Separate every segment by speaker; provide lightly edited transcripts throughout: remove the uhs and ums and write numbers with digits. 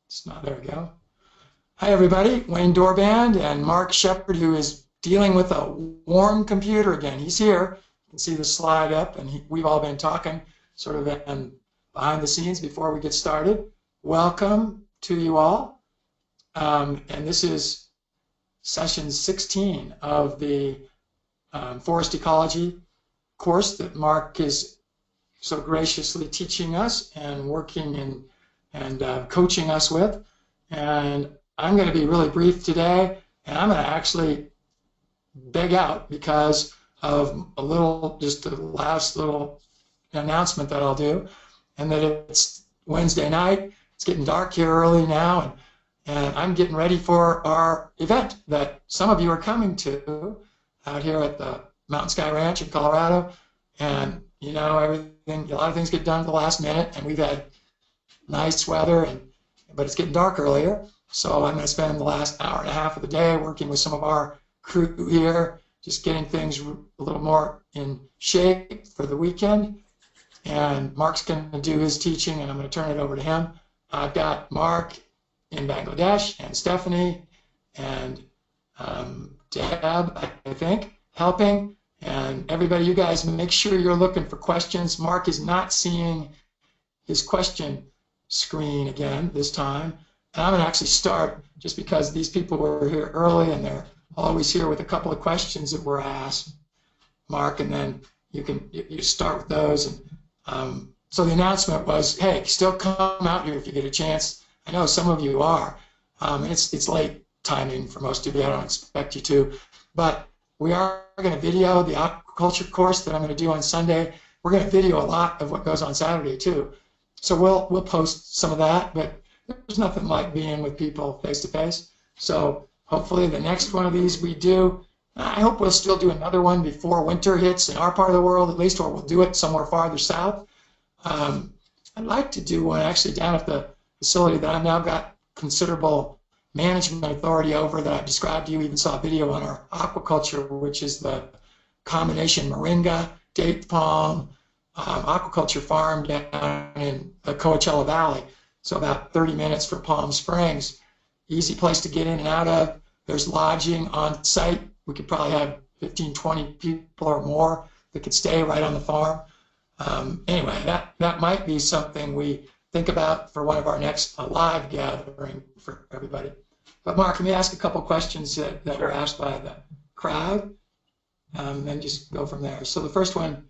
Speaker 1: It's not, there we go. Hi everybody, Wayne Doorband and Mark Shepard, who is dealing with a warm computer again. He's here. You can see the slide up, and we've all been talking sort of behind the scenes before we get started. Welcome to you all. And this is session 16 of the forest ecology course that Mark is so graciously teaching us and working and coaching us with. And I'm going to be really brief today, and I'm going to actually beg out because of just the last little announcement that I'll do, and that it's Wednesday night. It's getting dark here early now, and I'm getting ready for our event that some of you are coming to out here at the Mountain Sky Ranch in Colorado. And you know, a lot of things get done at the last minute, and we've had nice weather, but it's getting dark earlier. So I'm going to spend the last hour and a half of the day working with some of our crew here, just getting things a little more in shape for the weekend. And Mark's going to do his teaching, and I'm going to turn it over to him. I've got Mark in Bangladesh, and Stephanie, and Deb, I think, helping. And everybody, you guys, make sure you're looking for questions. Mark is not seeing his question screen again this time. And I'm going to actually start just because these people were here early and they're always here with a couple of questions that were asked, Mark, and then you start with those. And so the announcement was, hey, still come out here if you get a chance. I know some of you are. And it's late timing for most of you. I don't expect you to. But we are going to video the aquaculture course that I'm going to do on Sunday. We're going to video a lot of what goes on Saturday too. So we'll post some of that, but there's nothing like being with people face to face. So hopefully the next one of these we do, I hope we'll still do another one before winter hits in our part of the world at least, or we'll do it somewhere farther south. I'd like to do one actually down at the facility that I've now got considerable management authority over, that I've described to you. Even saw a video on our aquaculture, which is the combination moringa, date palm, aquaculture farm down in the Coachella Valley. So about 30 minutes from Palm Springs. Easy place to get in and out of. There's lodging on site. We could probably have 15, 20 people or more that could stay right on the farm. Anyway, that might be something we think about for one of our next live gathering for everybody. But Mark, let me ask a couple questions that were asked by the crowd, and just go from there. So the first one,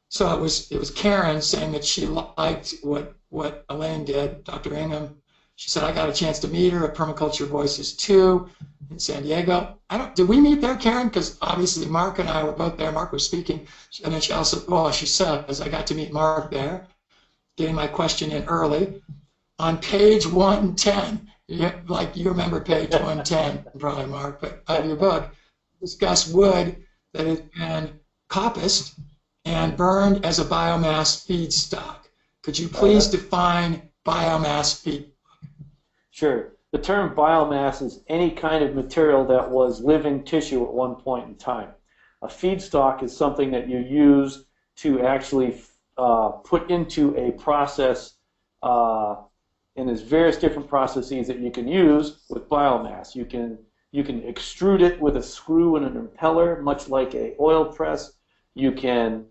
Speaker 1: so it was Karen saying that she liked what Elaine did, Dr. Ingham. She said, I got a chance to meet her at Permaculture Voices 2 in San Diego. Did we meet there, Karen? Because obviously Mark and I were both there. Mark was speaking. And then she also, she says, I got to meet Mark there, getting my question in early. On page 110, like you remember page 110, probably, Mark, but of your book, discuss wood that has been coppiced and burned as a biomass feedstock. Could you please define biomass feed?
Speaker 2: Sure. The term biomass is any kind of material that was living tissue at one point in time. A feedstock is something that you use to actually put into a process, and there's various different processes that you can use with biomass. You can extrude it with a screw and an impeller, much like an oil press. You can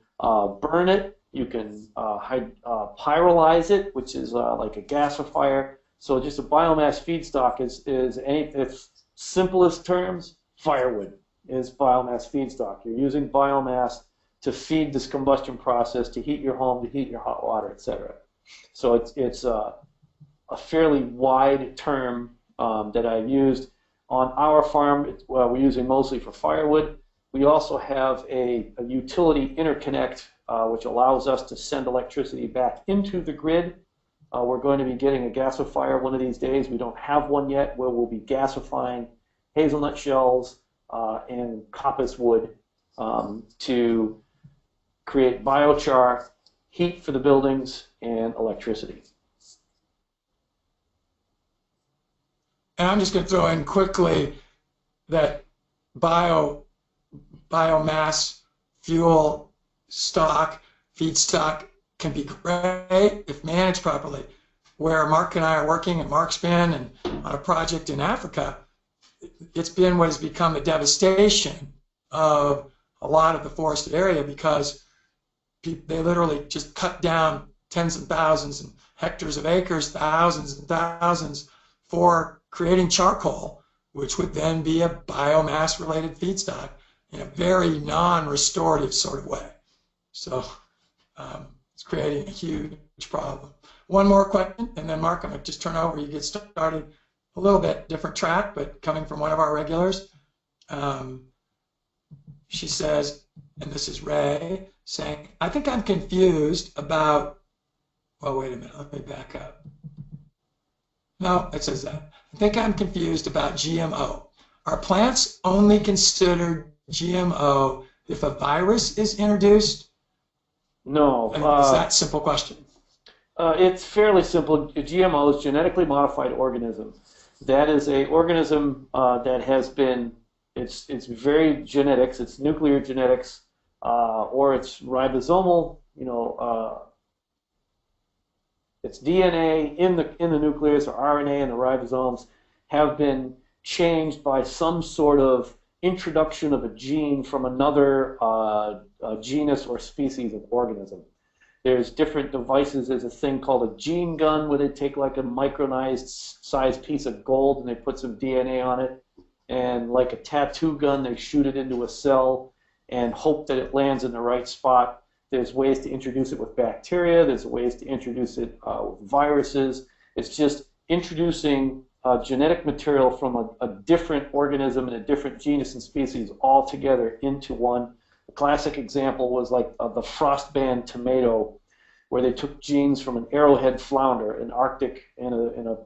Speaker 2: burn it. You can pyrolyze it, which is like a gasifier. So just a biomass feedstock is its simplest terms, firewood is biomass feedstock. You're using biomass to feed this combustion process, to heat your home, to heat your hot water, etc. So it's a fairly wide term that I've used. On our farm, we're using mostly for firewood. We also have a utility interconnect which allows us to send electricity back into the grid. We're going to be getting a gasifier one of these days. We don't have one yet, where we'll be gasifying hazelnut shells and coppice wood to create biochar, heat for the buildings, and electricity.
Speaker 1: And I'm just going to throw in quickly that biomass fuel stock, feedstock, can be great if managed properly. where Mark and I are working, and Mark's been and on a project in Africa, it's been what has become the devastation of a lot of the forested area, because they literally just cut down tens of thousands and hectares of acres, thousands and thousands, for creating charcoal, which would then be a biomass-related feedstock in a very non-restorative sort of way. So it's creating a huge problem. One more question, and then Mark, I'm going to just turn over. You get started. A little bit different track, but coming from one of our regulars. She says, and this is Ray, saying, I think I'm confused about, well, wait a minute, let me back up. No, it says that. I think I'm confused about GMO. Are plants only considered GMO if a virus is introduced?
Speaker 2: No.
Speaker 1: I mean, is that a simple question?
Speaker 2: It's fairly simple. GMO is genetically modified organism. That is a organism that has been, it's very genetics, it's nuclear genetics, or it's ribosomal, it's DNA in the nucleus, or RNA in the ribosomes have been changed by some sort of introduction of a gene from another genus or species of organism. There's different devices. There's a thing called a gene gun, where they take like a micronized sized piece of gold and they put some DNA on it. And like a tattoo gun, they shoot it into a cell and hope that it lands in the right spot. There's ways to introduce it with bacteria. There's ways to introduce it with viruses. It's just introducing genetic material from a different organism and a different genus and species all together into one. A classic example was like the frostband tomato, where they took genes from an arrowhead flounder, an Arctic and a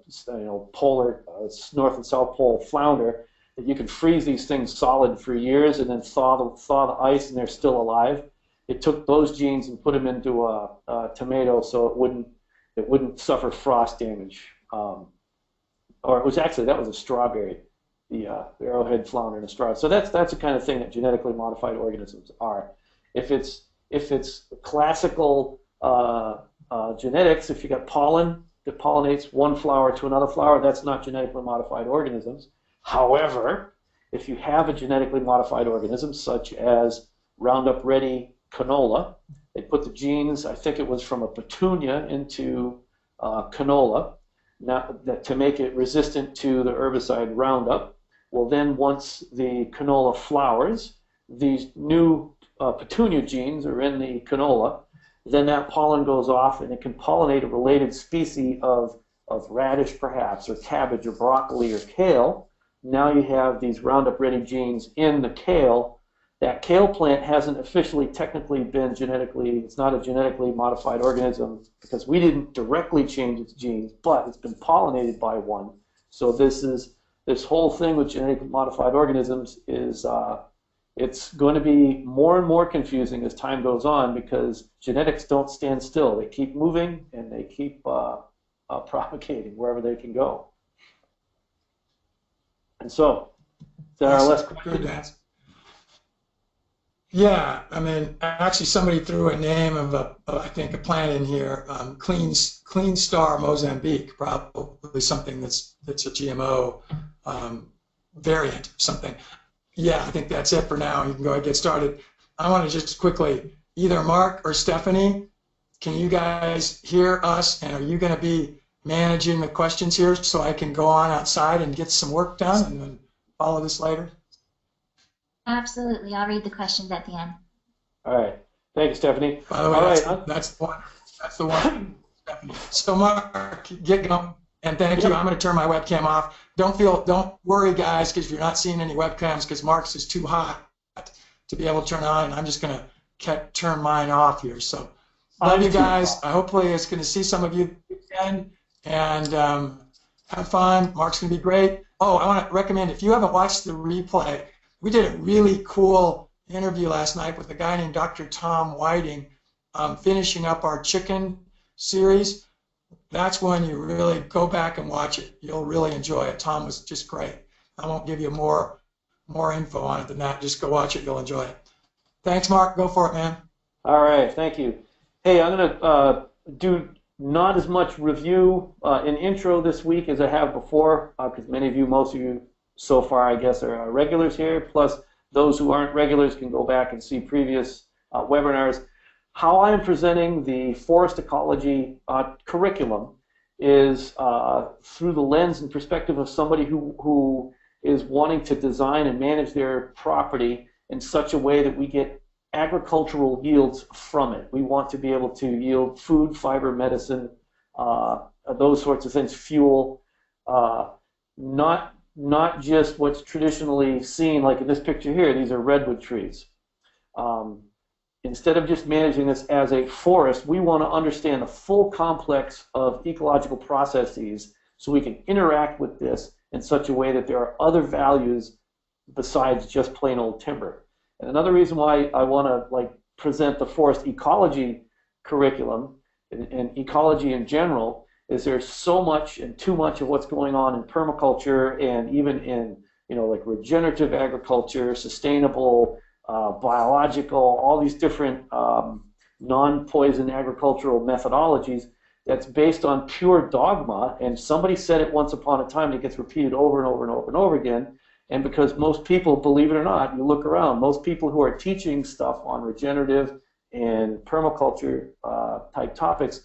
Speaker 2: polar North and South Pole flounder, that you could freeze these things solid for years and then thaw the ice and they're still alive. It took those genes and put them into a tomato so it wouldn't suffer frost damage. Or it was actually, that was a strawberry. The arrowhead flounder and a straw. So that's the kind of thing that genetically modified organisms are. If it's classical genetics, if you got pollen that pollinates one flower to another flower, that's not genetically modified organisms. However, if you have a genetically modified organism such as Roundup Ready canola, they put the genes, I think it was from a petunia, into canola, to make it resistant to the herbicide Roundup. Well, then once the canola flowers, these new petunia genes are in the canola. Then that pollen goes off and it can pollinate a related species of radish perhaps, or cabbage, or broccoli, or kale. Now you have these Roundup Ready genes in the kale. That kale plant hasn't officially technically been it's not a genetically modified organism because we didn't directly change its genes, but it's been pollinated by one. So this whole thing with genetically modified organisms is it's going to be more and more confusing as time goes on, because genetics don't stand still. They keep moving and they keep propagating wherever they can go. And so, is that our last question?
Speaker 1: Yeah, I mean, actually somebody threw a name of I think a plant in here, Clean Star Mozambique, probably something that's a GMO variant or something. Yeah, I think that's it for now. You can go ahead and get started. I want to just quickly, either Mark or Stephanie, can you guys hear us, and are you going to be managing the questions here so I can go on outside and get some work done and then follow this later?
Speaker 3: Absolutely. I'll read the questions at the end.
Speaker 2: All right. Thank you, Stephanie.
Speaker 1: By the way, that's the one. That's the one. Stephanie. So Mark, get going. And thank you. I'm going to turn my webcam off. Don't worry, guys, because you're not seeing any webcams because Mark's is too hot to be able to turn on. And I'm just going to turn mine off here. So love you guys. Hopefully it's going to see some of you again. And have fun. Mark's going to be great. Oh, I want to recommend, if you haven't watched the replay, we did a really cool interview last night with a guy named Dr. Tom Whiting, finishing up our chicken series. That's when you really go back and watch it. You'll really enjoy it. Tom was just great. I won't give you more info on it than that. Just go watch it. You'll enjoy it. Thanks, Mark. Go for it, man.
Speaker 2: All right. Thank you. Hey, I'm going to do Not as much review and intro this week as I have before, because many of you, most of you so far, I guess, are regulars here. Plus, those who aren't regulars can go back and see previous webinars. How I'm presenting the forest ecology curriculum is through the lens and perspective of somebody who is wanting to design and manage their property in such a way that we get agricultural yields from it. We want to be able to yield food, fiber, medicine, those sorts of things, fuel, not just what's traditionally seen, like in this picture here, these are redwood trees. Instead of just managing this as a forest, we want to understand the full complex of ecological processes so we can interact with this in such a way that there are other values besides just plain old timber. And another reason why I want to present the forest ecology curriculum and ecology in general is there's so much and too much of what's going on in permaculture and even in regenerative agriculture, sustainable, biological, all these different non-poison agricultural methodologies that's based on pure dogma. And somebody said it once upon a time, and it gets repeated over and over and over and over again. And because most people, believe it or not, you look around, most people who are teaching stuff on regenerative and permaculture type topics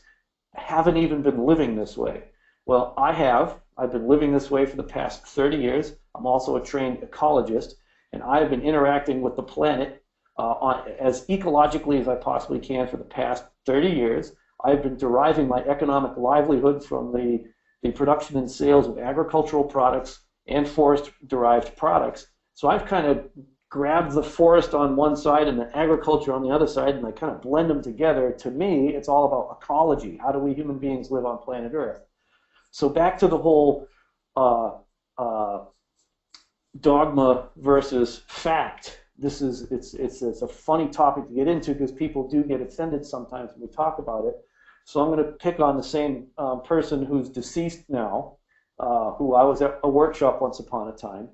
Speaker 2: haven't even been living this way. Well, I have. I've been living this way for the past 30 years. I'm also a trained ecologist, and I've been interacting with the planet as ecologically as I possibly can for the past 30 years. I've been deriving my economic livelihood from the production and sales of agricultural products and forest-derived products. So I've kind of grabbed the forest on one side and the agriculture on the other side, and I kind of blend them together. To me, it's all about ecology. How do we human beings live on planet Earth? So back to the whole dogma versus fact. It's a funny topic to get into because people do get offended sometimes when we talk about it. So I'm going to pick on the same person who's deceased now, who I was at a workshop once upon a time,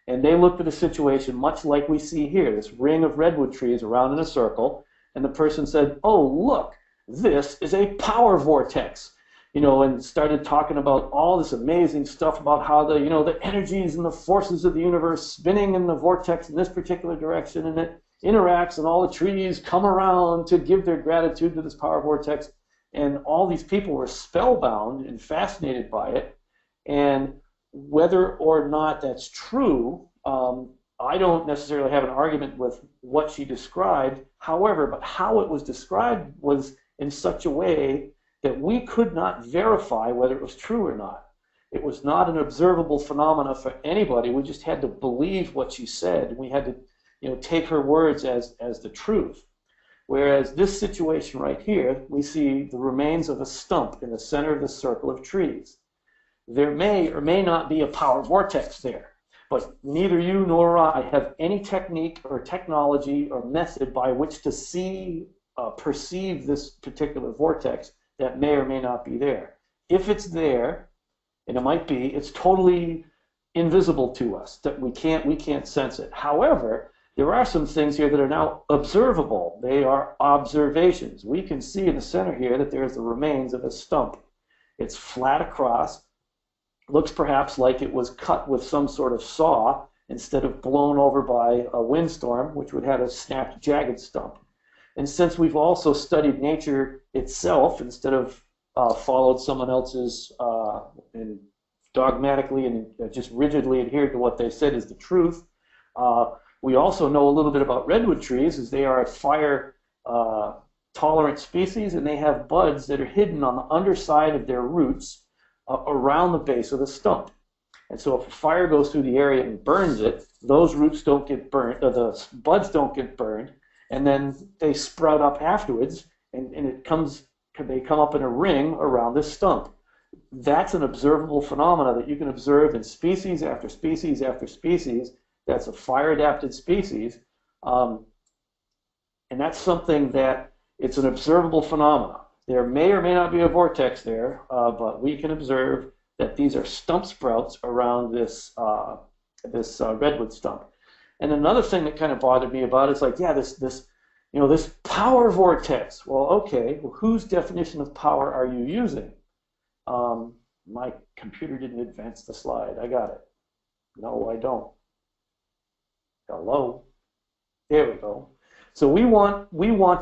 Speaker 2: and they looked at a situation much like we see here, this ring of redwood trees around in a circle, and the person said, "Oh, look, this is a power vortex," and started talking about all this amazing stuff about how the energies and the forces of the universe spinning in the vortex in this particular direction, and it interacts, and all the trees come around to give their gratitude to this power vortex, and all these people were spellbound and fascinated by it. And whether or not that's true, I don't necessarily have an argument with what she described. However, but how it was described was in such a way that we could not verify whether it was true or not. It was not an observable phenomena for anybody. We just had to believe what she said. We had to take her words as the truth. Whereas this situation right here, we see the remains of a stump in the center of the circle of trees. There may or may not be a power vortex there, but neither you nor I have any technique or technology or method by which to perceive this particular vortex that may or may not be there. If it's there, and it might be, it's totally invisible to us, that we can't sense it. However, there are some things here that are now observable. They are observations. We can see in the center here that there's the remains of a stump. It's flat across. Looks perhaps like it was cut with some sort of saw instead of blown over by a windstorm, which would have a snapped, jagged stump. And since we've also studied nature itself instead of followed someone else's and dogmatically and just rigidly adhered to what they said is the truth, we also know a little bit about redwood trees, as they are a fire tolerant species, and they have buds that are hidden on the underside of their roots around the base of the stump. And so if a fire goes through the area and burns it, those roots don't get burned, the buds don't get burned, and then they sprout up afterwards, and they come up in a ring around this stump. That's an observable phenomena that you can observe in species after species after species. That's a fire-adapted species, and that's something that it's an observable phenomena. There may or may not be a vortex there, but we can observe that these are stump sprouts around this redwood stump. And another thing that kind of bothered me about it is this You know, this power vortex. Well, okay, well, whose definition of power are you using? My computer didn't advance the slide. I got it. No, I don't. Hello. There we go. So we want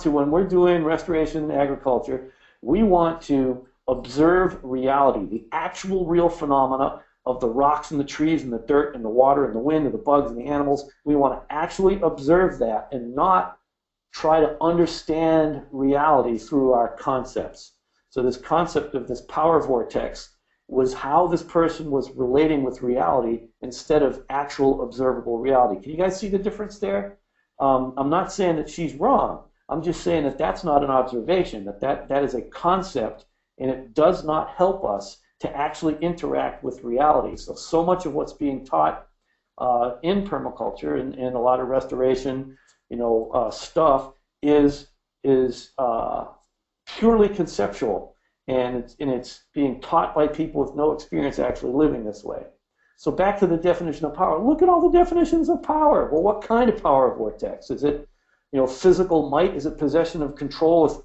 Speaker 2: to, when we're doing restoration agriculture, we want to observe reality, the actual real phenomena of the rocks and the trees and the dirt and the water and the wind and the bugs and the animals. We want to actually observe that and not try to understand reality through our concepts. So this concept of this power vortex was how this person was relating with reality instead of actual observable reality. Can you guys see the difference there? I'm not saying that she's wrong. I'm just saying that that's not an observation, that is a concept, and it does not help us to actually interact with reality. So much of what's being taught in permaculture and a lot of restoration, stuff is purely conceptual. And it's being taught by people with no experience actually living this way. So back to the definition of power. Look at all the definitions of power. Well, what kind of power vortex? Is it, physical might? Is it possession of control with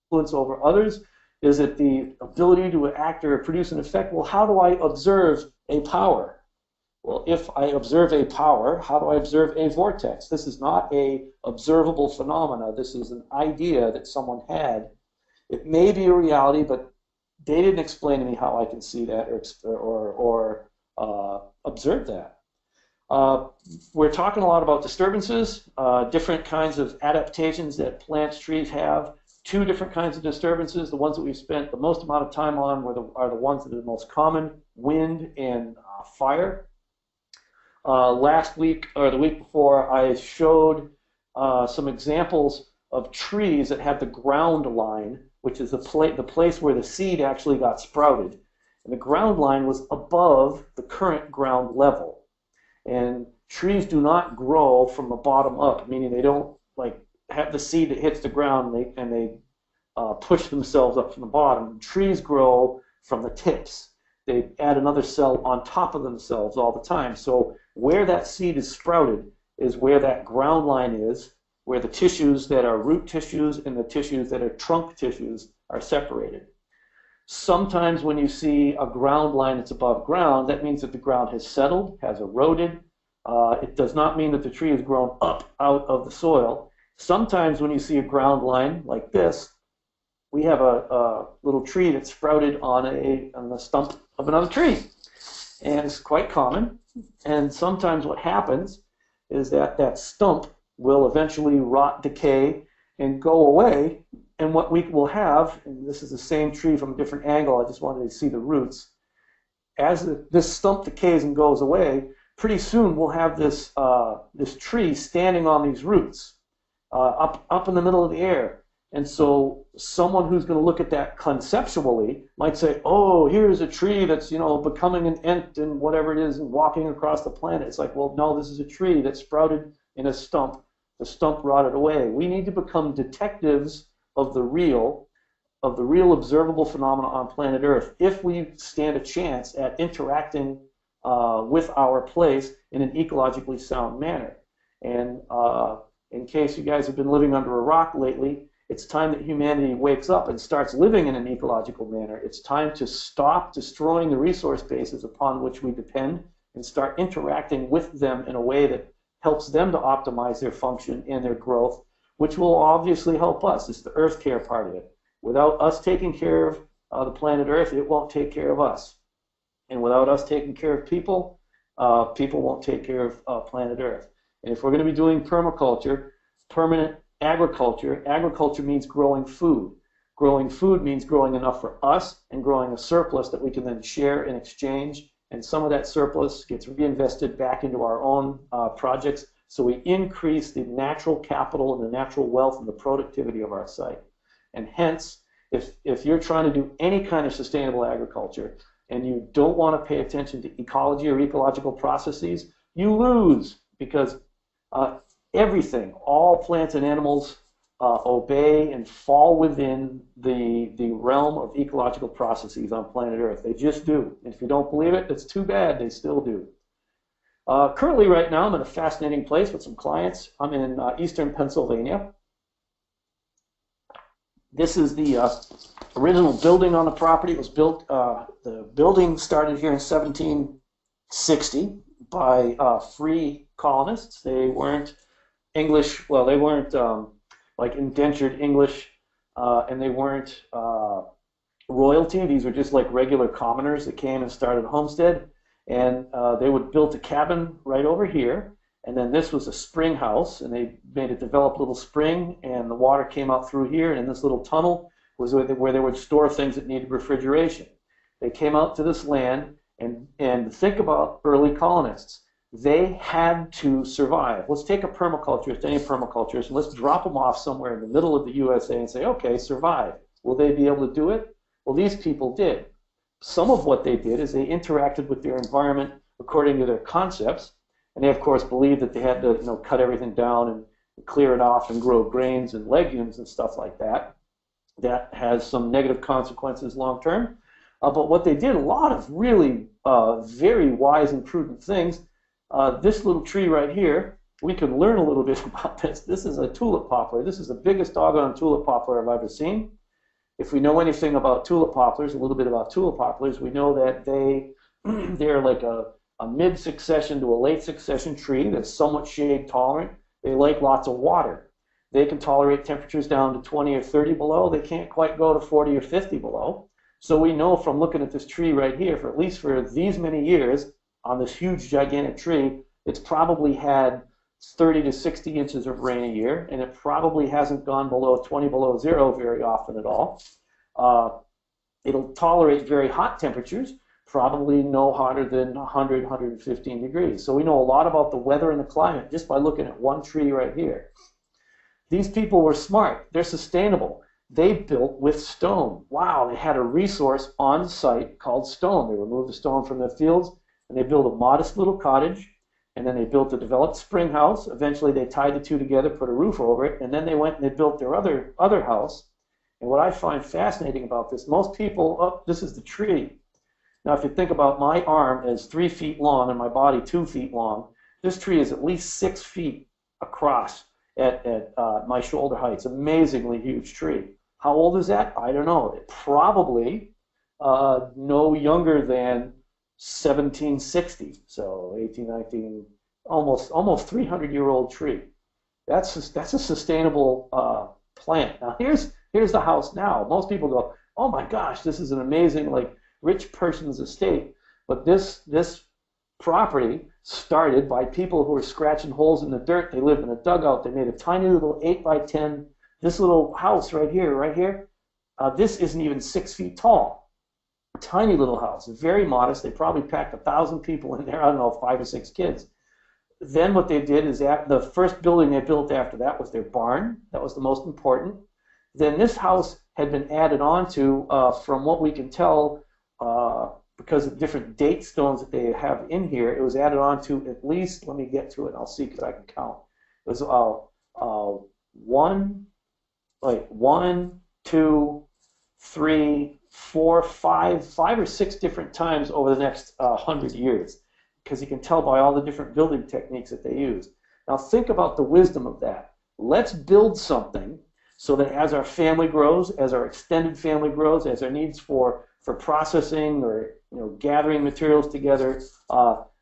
Speaker 2: influence over others? Is it the ability to act or produce an effect? Well, how do I observe a power? Well, if I observe a power, how do I observe a vortex? This is not a observable phenomena. This is an idea that someone had. It may be a reality, but they didn't explain to me how I can see that or observe that. We're talking a lot about disturbances, different kinds of adaptations that plants, trees have. Two different kinds of disturbances. The ones that we've spent the most amount of time on are the ones that are the most common: wind and fire. Last week or the week before, I showed some examples of trees that have the ground line, which is the place where the seed actually got sprouted. And the ground line was above the current ground level. And trees do not grow from the bottom up, meaning they don't have the seed that hits the ground and they push themselves up from the bottom. Trees grow from the tips. They add another cell on top of themselves all the time. So where that seed is sprouted is where that ground line is, where the tissues that are root tissues and the tissues that are trunk tissues are separated. Sometimes when you see a ground line that's above ground, that means that the ground has settled, has eroded. It does not mean that the tree has grown up out of the soil. Sometimes when you see a ground line like this, we have a little tree that's sprouted on the stump of another tree. And it's quite common. And sometimes what happens is that stump will eventually rot, decay, and go away. And what we will have, and this is the same tree from a different angle, I just wanted to see the roots. As this stump decays and goes away, pretty soon we'll have this tree standing on these roots up in the middle of the air. And so someone who's going to look at that conceptually might say, oh, here's a tree that's, becoming an ent and whatever it is and walking across the planet. It's like, well, no, this is a tree that sprouted in a stump. The stump rotted away. We need to become detectives of the real observable phenomena on planet Earth if we stand a chance at interacting with our place in an ecologically sound manner. And in case you guys have been living under a rock lately, it's time that humanity wakes up and starts living in an ecological manner. It's time to stop destroying the resource bases upon which we depend and start interacting with them in a way that helps them to optimize their function and their growth, which will obviously help us. It's the Earth care part of it. Without us taking care of the planet Earth, it won't take care of us. And without us taking care of people, people won't take care of planet Earth. And if we're going to be doing permaculture, permanent agriculture, agriculture means growing food. Growing food means growing enough for us and growing a surplus that we can then share and exchange. And some of that surplus gets reinvested back into our own projects. So we increase the natural capital and the natural wealth and the productivity of our site. And hence, if you're trying to do any kind of sustainable agriculture and you don't want to pay attention to ecology or ecological processes, you lose, because everything, all plants and animals obey and fall within the realm of ecological processes on planet Earth. They just do. And if you don't believe it, it's too bad. They still do. Currently, right now, I'm in a fascinating place with some clients. I'm in eastern Pennsylvania. This is the original building on the property. It was built, the building started here in 1760 by free colonists. They weren't English, well, they weren't like indentured English, and they weren't royalty. These were just like regular commoners that came and started a homestead. And they would build a cabin right over here. And then this was a spring house, and they made a developed little spring, and the water came out through here, and in this little tunnel was where they would store things that needed refrigeration. They came out to this land, and think about early colonists. They had to survive. Let's take a permaculturist, any permaculturist, and let's drop them off somewhere in the middle of the USA and say, okay, survive. Will they be able to do it? Well, these people did. Some of what they did is they interacted with their environment according to their concepts, and they, of course, believed that they had to, cut everything down and clear it off and grow grains and legumes and stuff like that. That has some negative consequences long term. But what they did, a lot of really very wise and prudent things. This little tree right here, we can learn a little bit about this. This is a tulip poplar. This is the biggest doggone tulip poplar I've ever seen. If we know anything about tulip poplars, a little bit about tulip poplars, we know that they're like a mid-succession to a late succession tree that's somewhat shade tolerant. They like lots of water. They can tolerate temperatures down to 20 or 30 below. They can't quite go to 40 or 50 below. So we know from looking at this tree right here, for at least for these many years, on this huge gigantic tree, it's probably had 30 to 60 inches of rain a year, and it probably hasn't gone below 20 below zero very often at all. It'll tolerate very hot temperatures, probably no hotter than 100, 115 degrees. So we know a lot about the weather and the climate just by looking at one tree right here. These people were smart. They're sustainable. They built with stone. Wow, they had a resource on site called stone. They removed the stone from their fields, and they built a modest little cottage, and then they built a developed spring house. Eventually they tied the two together, put a roof over it, and then they went and they built their other house. And what I find fascinating about this, most people, oh, this is the tree. Now if you think about my arm as 3 feet long and my body 2 feet long, this tree is at least 6 feet across at my shoulder height. It's an amazingly huge tree. How old is that? I don't know. It probably no younger than 1760, so 1819, almost 300-year-old tree. That's a sustainable plant. Now here's the house now. Most people go, oh my gosh, this is an amazing rich person's estate. But this property started by people who were scratching holes in the dirt. They lived in a dugout. They made a tiny little 8 by 10. This little house right here. This isn't even 6 feet tall. Tiny little house, very modest. They probably packed 1,000 people in there. I don't know, 5 or 6 kids. Then what they did is the first building they built after that was their barn. That was the most important. Then this house had been added on to, from what we can tell, because of different date stones that they have in here, it was added on to at least, let me get to it, I'll see because I can count. It was 1, 2, 3, 4, 5 or 6 different times over the next 100 years, because you can tell by all the different building techniques that they use. Now think about the wisdom of that. Let's build something so that as our family grows, as our extended family grows, as our needs for processing or gathering materials together.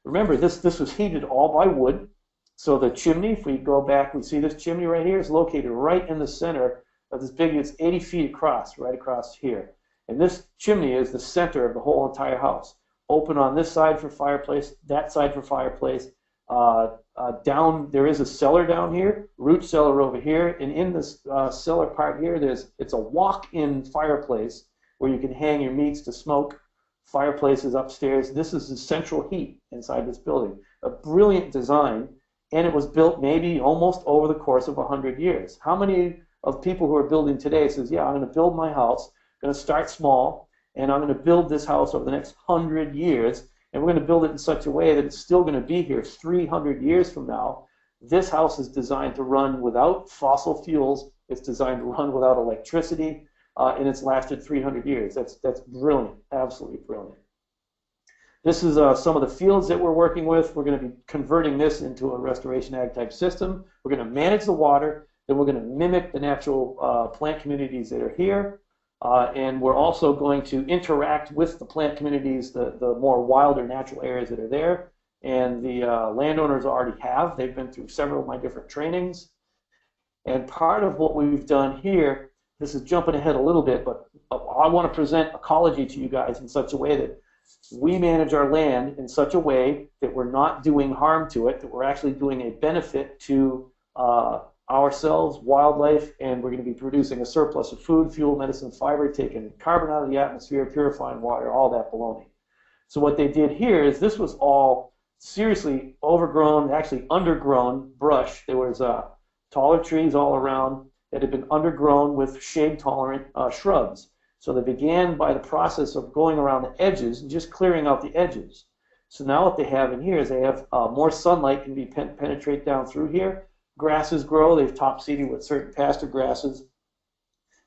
Speaker 2: Remember, this was heated all by wood. So the chimney, if we go back, we see this chimney right here is located right in the center of this big, it's 80 feet across, right across here. And this chimney is the center of the whole entire house. Open on this side for fireplace, that side for fireplace. Down, there is a cellar down here, root cellar over here, and in this cellar part here, it's a walk-in fireplace where you can hang your meats to smoke. Fireplace is upstairs. This is the central heat inside this building. A brilliant design, and it was built maybe almost over the course of 100 years. How many of people who are building today says, yeah, I'm going to build my house, I'm going to start small, and I'm going to build this house over the next 100 years, and we're going to build it in such a way that it's still going to be here 300 years from now. This house is designed to run without fossil fuels. It's designed to run without electricity. And it's lasted 300 years. That's brilliant, absolutely brilliant. This is some of the fields that we're working with. We're going to be converting this into a restoration ag type system. We're going to manage the water, then we're going to mimic the natural plant communities that are here. And we're also going to interact with the plant communities, the more wild or natural areas that are there. And the landowners already have. They've been through several of my different trainings. And part of what we've done here, this is jumping ahead a little bit, but I want to present ecology to you guys in such a way that we manage our land in such a way that we're not doing harm to it, that we're actually doing a benefit to ourselves, wildlife, and we're going to be producing a surplus of food, fuel, medicine, fiber, taking carbon out of the atmosphere, purifying water, all that baloney. So what they did here is this was all seriously overgrown, actually undergrown brush. There was taller trees all around that had been undergrown with shade-tolerant shrubs. So they began by the process of going around the edges and just clearing out the edges. So now what they have in here is they have more sunlight can be penetrate down through here. Grasses grow. They've top-seeded with certain pasture grasses.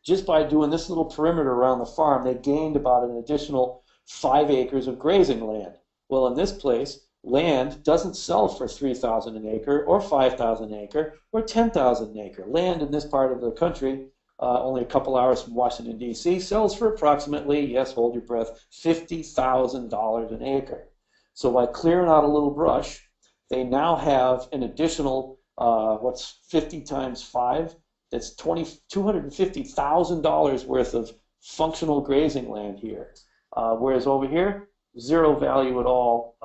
Speaker 2: Just by doing this little perimeter around the farm, they gained about an additional 5 acres of grazing land. Well, in this place, land doesn't sell for $3,000 an acre or $5,000 an acre or $10,000 an acre. Land in this part of the country, only a couple hours from Washington, D.C., sells for approximately, yes, hold your breath, $50,000 an acre. So by clearing out a little brush, they now have an additional, what's 50 times 5? That's $250,000 worth of functional grazing land here. Whereas over here, zero value at all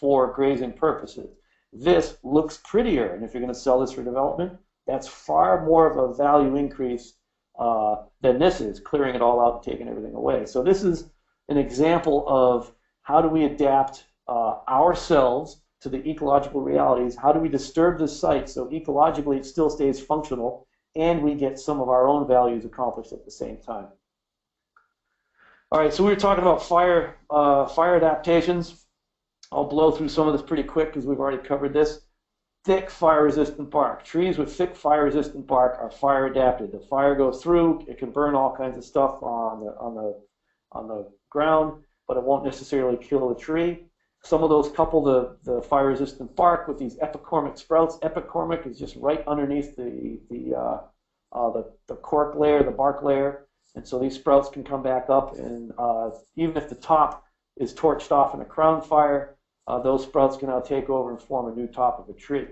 Speaker 2: for grazing purposes. This looks prettier, and if you're going to sell this for development, that's far more of a value increase than this is, clearing it all out and taking everything away. So this is an example of how do we adapt ourselves to the ecological realities. How do we disturb this site so ecologically it still stays functional and we get some of our own values accomplished at the same time. All right, so we were talking about fire adaptations. I'll blow through some of this pretty quick because we've already covered this. Thick fire-resistant bark. Trees with thick fire-resistant bark are fire adapted. The fire goes through, it can burn all kinds of stuff on the ground, but it won't necessarily kill the tree. Some of those couple the fire-resistant bark with these epicormic sprouts. Epicormic is just right underneath the cork layer, the bark layer, and so these sprouts can come back up. And even if the top is torched off in a crown fire, those sprouts can now take over and form a new top of a tree.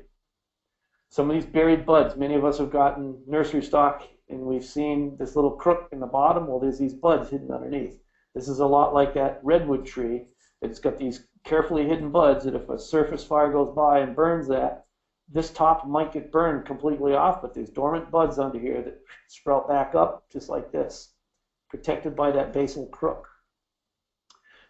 Speaker 2: Some of these buried buds. Many of us have gotten nursery stock, and we've seen this little crook in the bottom. Well, there's these buds hidden underneath. This is a lot like that redwood tree. It's got these carefully hidden buds that if a surface fire goes by and burns that, this top might get burned completely off, but there's dormant buds under here that sprout back up just like this, protected by that basal crook.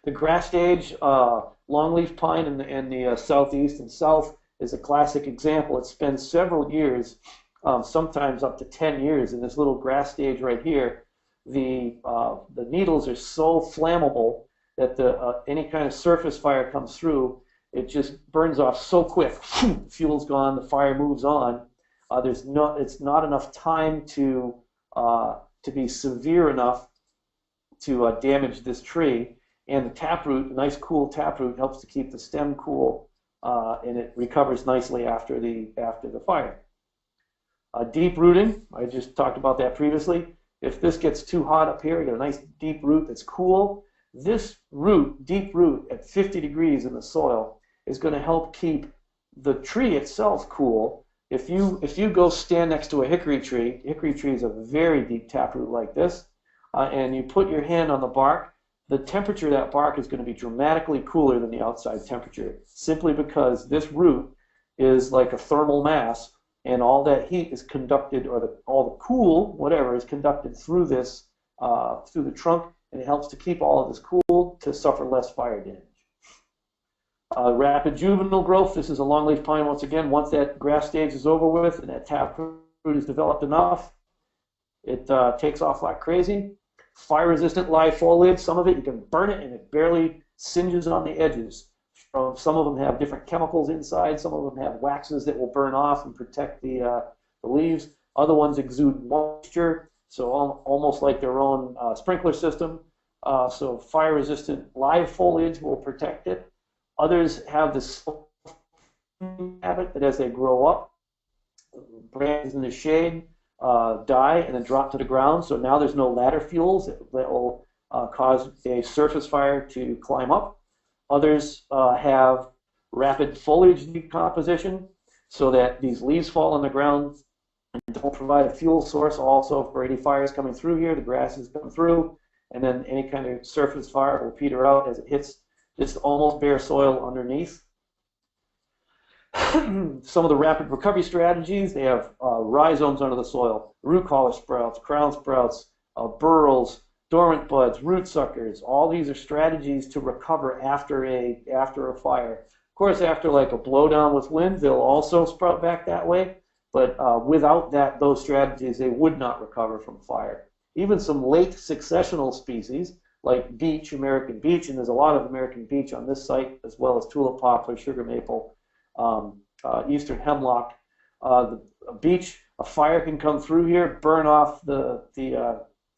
Speaker 2: The grass stage, longleaf pine in the southeast and south is a classic example. It spends several years, sometimes up to 10 years in this little grass stage right here. The needles are so flammable that any kind of surface fire comes through, it just burns off so quick. Fuel's gone, the fire moves on. It's not enough time to be severe enough to damage this tree. And the taproot, a nice cool taproot, helps to keep the stem cool, and it recovers nicely after the fire. Deep rooting, I just talked about that previously. If this gets too hot up here, you get a nice deep root that's cool. This root, deep root at 50 degrees in the soil, is going to help keep the tree itself cool. If you go stand next to a hickory tree is a very deep taproot like this, and you put your hand on the bark, the temperature of that bark is going to be dramatically cooler than the outside temperature, simply because this root is like a thermal mass, and all that heat is conducted, or all the cool, whatever, is conducted through this, through the trunk, and it helps to keep all of this cool to suffer less fire damage. Rapid juvenile growth. This is a longleaf pine once again. Once that grass stage is over with and that taproot is developed enough, it takes off like crazy. Fire-resistant live foliage. Some of it you can burn it and it barely singes on the edges. Some of them have different chemicals inside. Some of them have waxes that will burn off and protect the leaves. Other ones exude moisture, so almost like their own sprinkler system. So fire-resistant live foliage will protect it. Others have this habit that as they grow up, branches in the shade, die and then drop to the ground. So now there's no ladder fuels that will cause a surface fire to climb up. Others have rapid foliage decomposition so that these leaves fall on the ground and don't provide a fuel source also for any fires coming through here. The grasses come through, and then any kind of surface fire will peter out as it hits this almost bare soil underneath. Some of the rapid recovery strategies, they have rhizomes under the soil, root collar sprouts, crown sprouts, burls, dormant buds, root suckers. All these are strategies to recover after a fire. Of course, after like a blowdown with wind, they'll also sprout back that way. But without those strategies, they would not recover from fire. Even some late successional species like beech, American beech, and there's a lot of American beech on this site, as well as tulip poplar, sugar maple, eastern hemlock. The beech, a fire can come through here, burn off the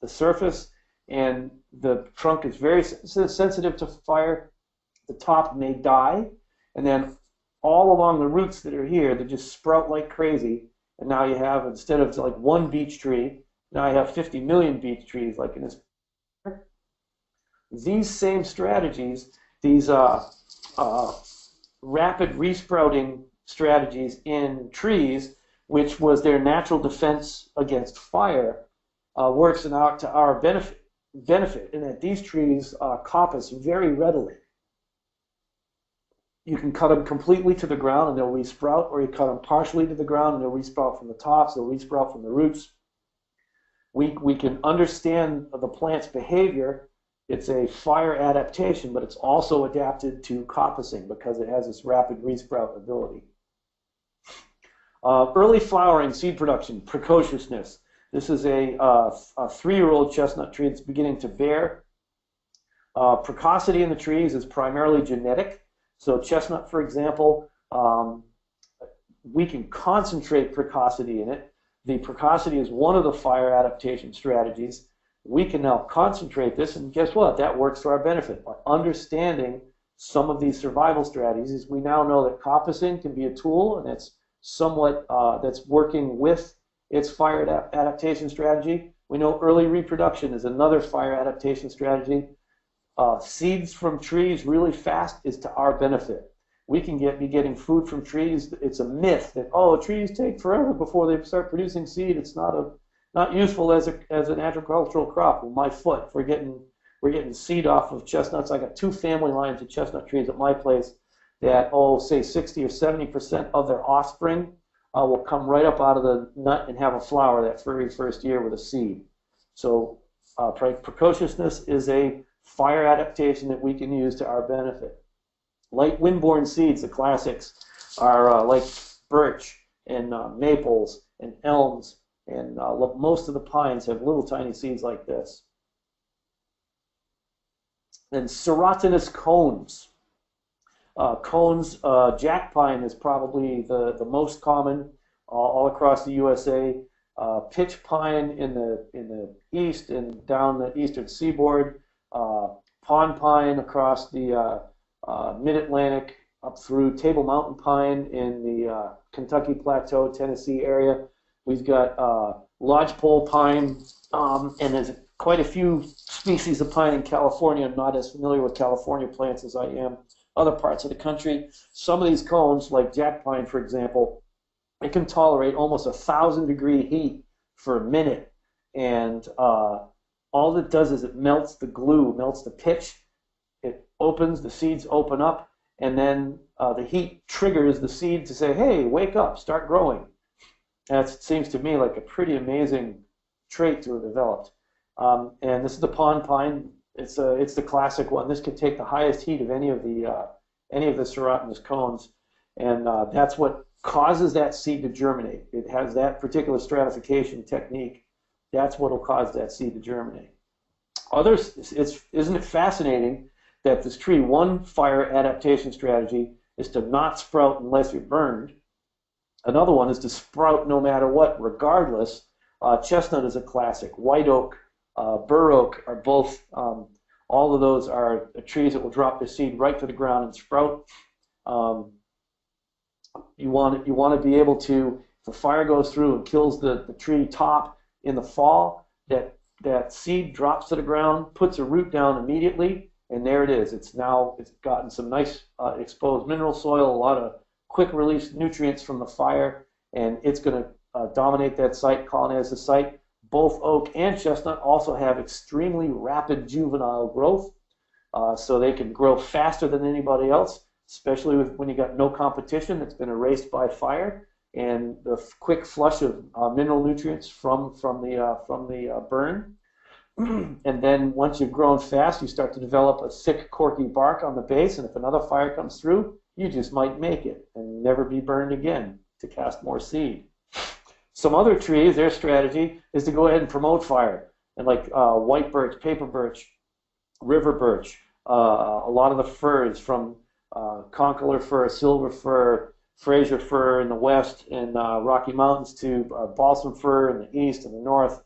Speaker 2: surface, and the trunk is very sensitive to fire. The top may die, and then all along the roots that are here, they just sprout like crazy. And now you have, instead of like one beech tree, now you have 50 million beech trees like in this. These same strategies, these rapid resprouting strategies in trees, which was their natural defense against fire, works to our benefit in that these trees coppice very readily. You can cut them completely to the ground and they'll resprout, or you cut them partially to the ground and they'll resprout from the tops, they'll resprout from the roots. We can understand the plant's behavior. It's a fire adaptation, but it's also adapted to coppicing because it has this rapid resprout ability. Early flowering, seed production, precociousness. This is a 3-year-old chestnut tree that's beginning to bear. Precocity in the trees is primarily genetic. So chestnut, for example, we can concentrate precocity in it. The precocity is one of the fire adaptation strategies. We can now concentrate this, and guess what? That works to our benefit. By understanding some of these survival strategies, we now know that coppicing can be a tool, and that's somewhat that's working with its fire adaptation strategy. We know early reproduction is another fire adaptation strategy. Seeds from trees really fast is to our benefit. We can be getting food from trees. It's a myth that, oh, trees take forever before they start producing seed. It's not useful as an agricultural crop. Well, my foot, we're getting seed off of chestnuts. I got 2 family lines of chestnut trees at my place that, say 60 or 70% of their offspring will come right up out of the nut and have a flower that very first year with a seed. So precociousness is a fire adaptation that we can use to our benefit. Light windborne seeds, the classics, are like birch and maples and elms, and most of the pines have little tiny seeds like this. And serotinous cones. Jack pine is probably the most common all across the USA. Pitch pine in the east and down the eastern seaboard. Pond pine across the mid-Atlantic up through Table Mountain pine in the Kentucky Plateau, Tennessee area. We've got lodgepole pine, and there's quite a few species of pine in California. I'm not as familiar with California plants as I am other parts of the country. Some of these cones, like jack pine, for example, it can tolerate almost 1,000-degree heat for a minute, and all it does is it melts the glue, melts the pitch. It opens, the seeds open up, and then the heat triggers the seed to say, hey, wake up, start growing. That seems to me like a pretty amazing trait to have developed. And this is the pond pine. It's the classic one. This can take the highest heat of any of the serotinous cones, and that's what causes that seed to germinate. It has that particular stratification technique. That's what will cause that seed to germinate. Isn't it fascinating that this tree, one fire adaptation strategy is to not sprout unless you're burned. Another one is to sprout no matter what, regardless. Chestnut is a classic. White oak, bur oak are both, all of those are trees that will drop their seed right to the ground and sprout. You want to be able to If the fire goes through and kills the tree top in the fall, that seed drops to the ground, puts a root down immediately, and there it is. It's gotten some nice exposed mineral soil, a lot of quick release nutrients from the fire, and it's going to dominate that site, colonize the site. Both oak and chestnut also have extremely rapid juvenile growth, so they can grow faster than anybody else, especially when you got no competition that's been erased by fire, and the quick flush of mineral nutrients from the burn. And then once you've grown fast, you start to develop a thick, corky bark on the base, and if another fire comes through, you just might make it and never be burned again to cast more seed. Some other trees, their strategy is to go ahead and promote fire, and like white birch, paper birch, river birch, a lot of the firs from concolor fir, silver fir, Fraser fir in the west and Rocky Mountains to balsam fir in the east and the north.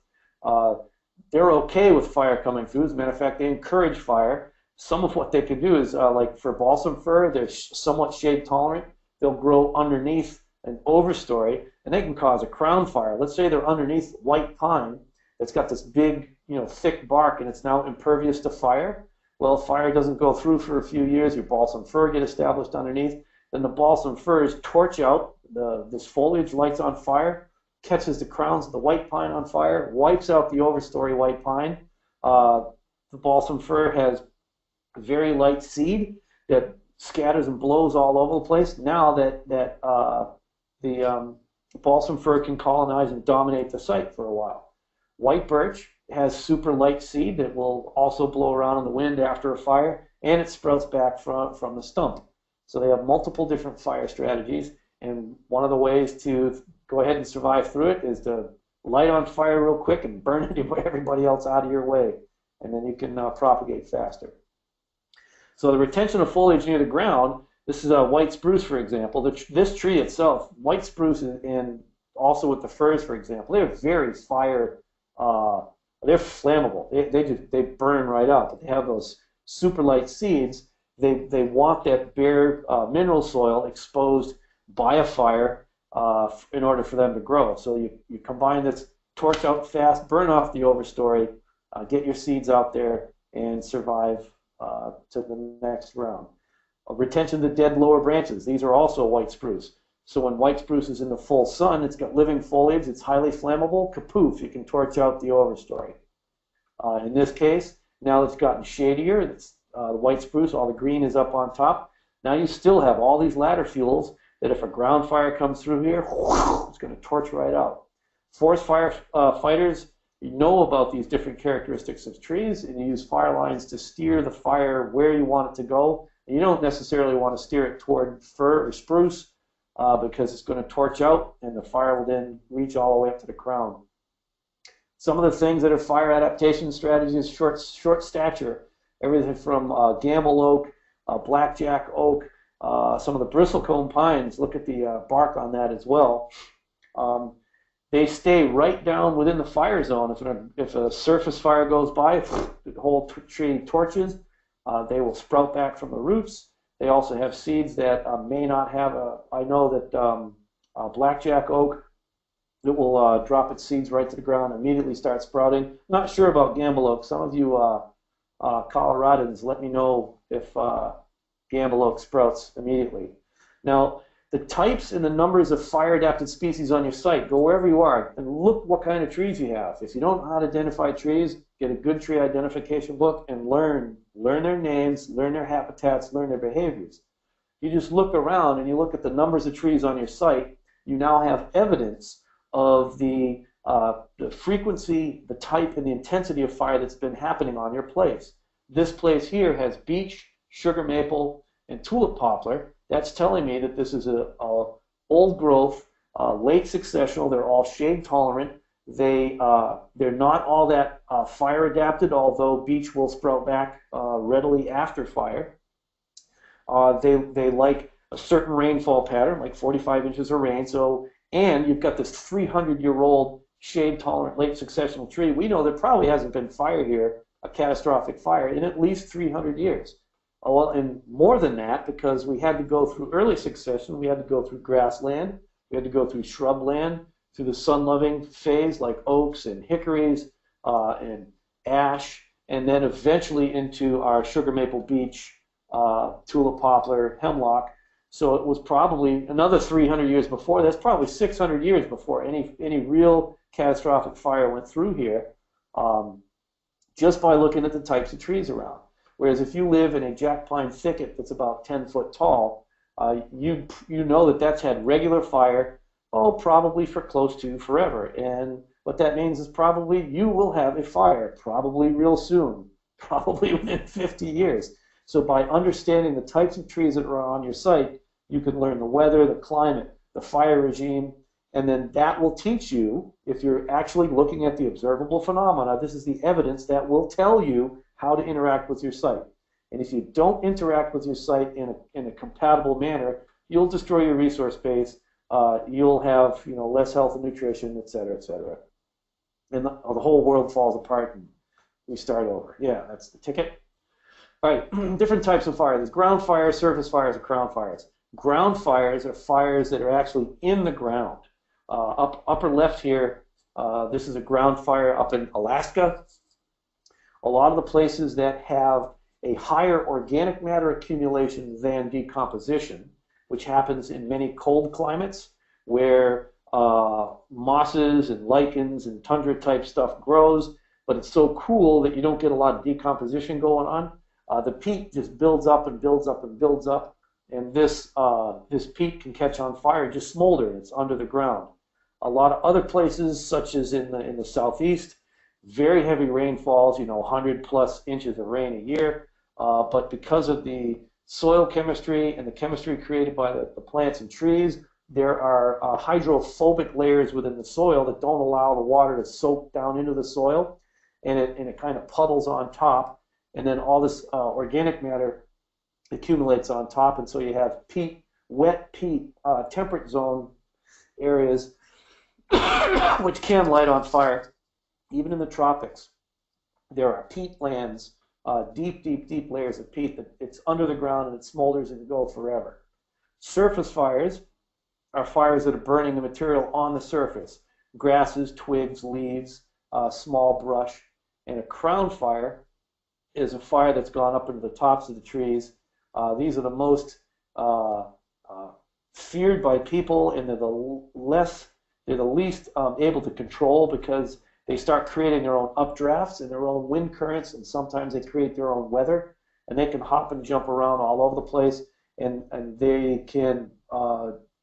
Speaker 2: They're okay with fire coming through. As a matter of fact, they encourage fire. Some of what they can do is, like for balsam fir, they're somewhat shade tolerant. They'll grow underneath an overstory, and they can cause a crown fire. Let's say they're underneath white pine that's got this big, thick bark, and it's now impervious to fire. Well, if fire doesn't go through for a few years, your balsam fir get established underneath. Then the balsam firs torch out, this foliage lights on fire, catches the crowns of the white pine on fire, wipes out the overstory white pine. The balsam fir has very light seed that scatters and blows all over the place. Now that the balsam fir can colonize and dominate the site for a while. White birch has super light seed that will also blow around in the wind after a fire, and it sprouts back from the stump. So they have multiple different fire strategies, and one of the ways to go ahead and survive through it is to light on fire real quick and burn everybody else out of your way, and then you can propagate faster. So the retention of foliage near the ground, this is a white spruce, for example. This tree itself, white spruce, and also with the firs, for example, they're very they're flammable. They burn right out, but they have those super light seeds. They want that bare mineral soil exposed by a fire in order for them to grow. So you combine this, torch out fast, burn off the overstory, get your seeds out there, and survive to the next round. Retention of the dead lower branches. These are also white spruce. So when white spruce is in the full sun, it's got living foliage, it's highly flammable, kapoof, you can torch out the overstory. In this case, now it's gotten shadier, the white spruce, all the green is up on top. Now you still have all these ladder fuels that if a ground fire comes through here, it's going to torch right out. Forest fire fighters, you know about these different characteristics of trees, and you use fire lines to steer the fire where you want it to go. And you don't necessarily want to steer it toward fir or spruce because it's going to torch out, and the fire will then reach all the way up to the crown. Some of the things that are fire adaptation strategies, short stature, everything from gamble oak, blackjack oak, some of the bristlecone pines, look at the bark on that as well. They stay right down within the fire zone. If a surface fire goes by, the whole tree torches. They will sprout back from the roots. They also have seeds that may not have I know that blackjack oak, it will drop its seeds right to the ground, immediately start sprouting. Not sure about gamble oak. Some of you Coloradans, let me know if gamble oak sprouts immediately. Now, the types and the numbers of fire-adapted species on your site, go wherever you are and look what kind of trees you have. If you don't know how to identify trees, get a good tree identification book and learn their names, learn their habitats, learn their behaviors. You just look around and you look at the numbers of trees on your site, you now have evidence of the frequency, the type, and the intensity of fire that's been happening on your place. This place here has beech, sugar maple, and tulip poplar. That's telling me that this is a old growth, late successional. They're all shade tolerant. They're not all that fire adapted, although beech will sprout back readily after fire. They like a certain rainfall pattern, like 45 inches of rain. And you've got this 300-year-old shade-tolerant late successional tree. We know there probably hasn't been fire here, a catastrophic fire, in at least 300 years. Well, and more than that, because we had to go through early succession, we had to go through grassland, We had to go through shrubland, through the sun-loving phase like oaks and hickories and ash, and then eventually into our sugar maple beech, tulip poplar, hemlock. So it was probably another 300 years before. That's probably 600 years before any real catastrophic fire went through here, just by looking at the types of trees around. Whereas if you live in a jack pine thicket that's about 10 foot tall, you know that that's had regular fire, probably for close to forever. And what that means is probably you will have a fire, probably real soon, probably within 50 years. So by understanding the types of trees that are on your site, you can learn the weather, the climate, the fire regime, and then that will teach you, if you're actually looking at the observable phenomena, this is the evidence that will tell you how to interact with your site. And if you don't interact with your site in a compatible manner, you'll destroy your resource base, you'll have less health and nutrition, et cetera, et cetera. And the whole world falls apart and we start over. Yeah, that's the ticket. All right, different types of fire. There's ground fires, surface fires, and crown fires. Ground fires are fires that are actually in the ground. Upper left here, this is a ground fire up in Alaska. A lot of the places that have a higher organic matter accumulation than decomposition, which happens in many cold climates where mosses and lichens and tundra type stuff grows, but it's so cool that you don't get a lot of decomposition going on. The peat just builds up and builds up and builds up, and this peat can catch on fire and just smolder. It's under the ground. A lot of other places, such as in the southeast, very heavy rainfalls, 100 plus inches of rain a year, but because of the soil chemistry and the chemistry created by the plants and trees, there are hydrophobic layers within the soil that don't allow the water to soak down into the soil, and it kind of puddles on top, and then all this organic matter accumulates on top, and so you have peat, wet peat, temperate zone areas which can light on fire. Even in the tropics, there are peat lands, deep, deep, deep layers of peat that it's under the ground and it smolders and go forever. Surface fires are fires that are burning the material on the surface, grasses, twigs, leaves, small brush. And a crown fire is a fire that's gone up into the tops of the trees. These are the most feared by people, and they're the least able to control because they start creating their own updrafts and their own wind currents, and sometimes they create their own weather, and they can hop and jump around all over the place, and they can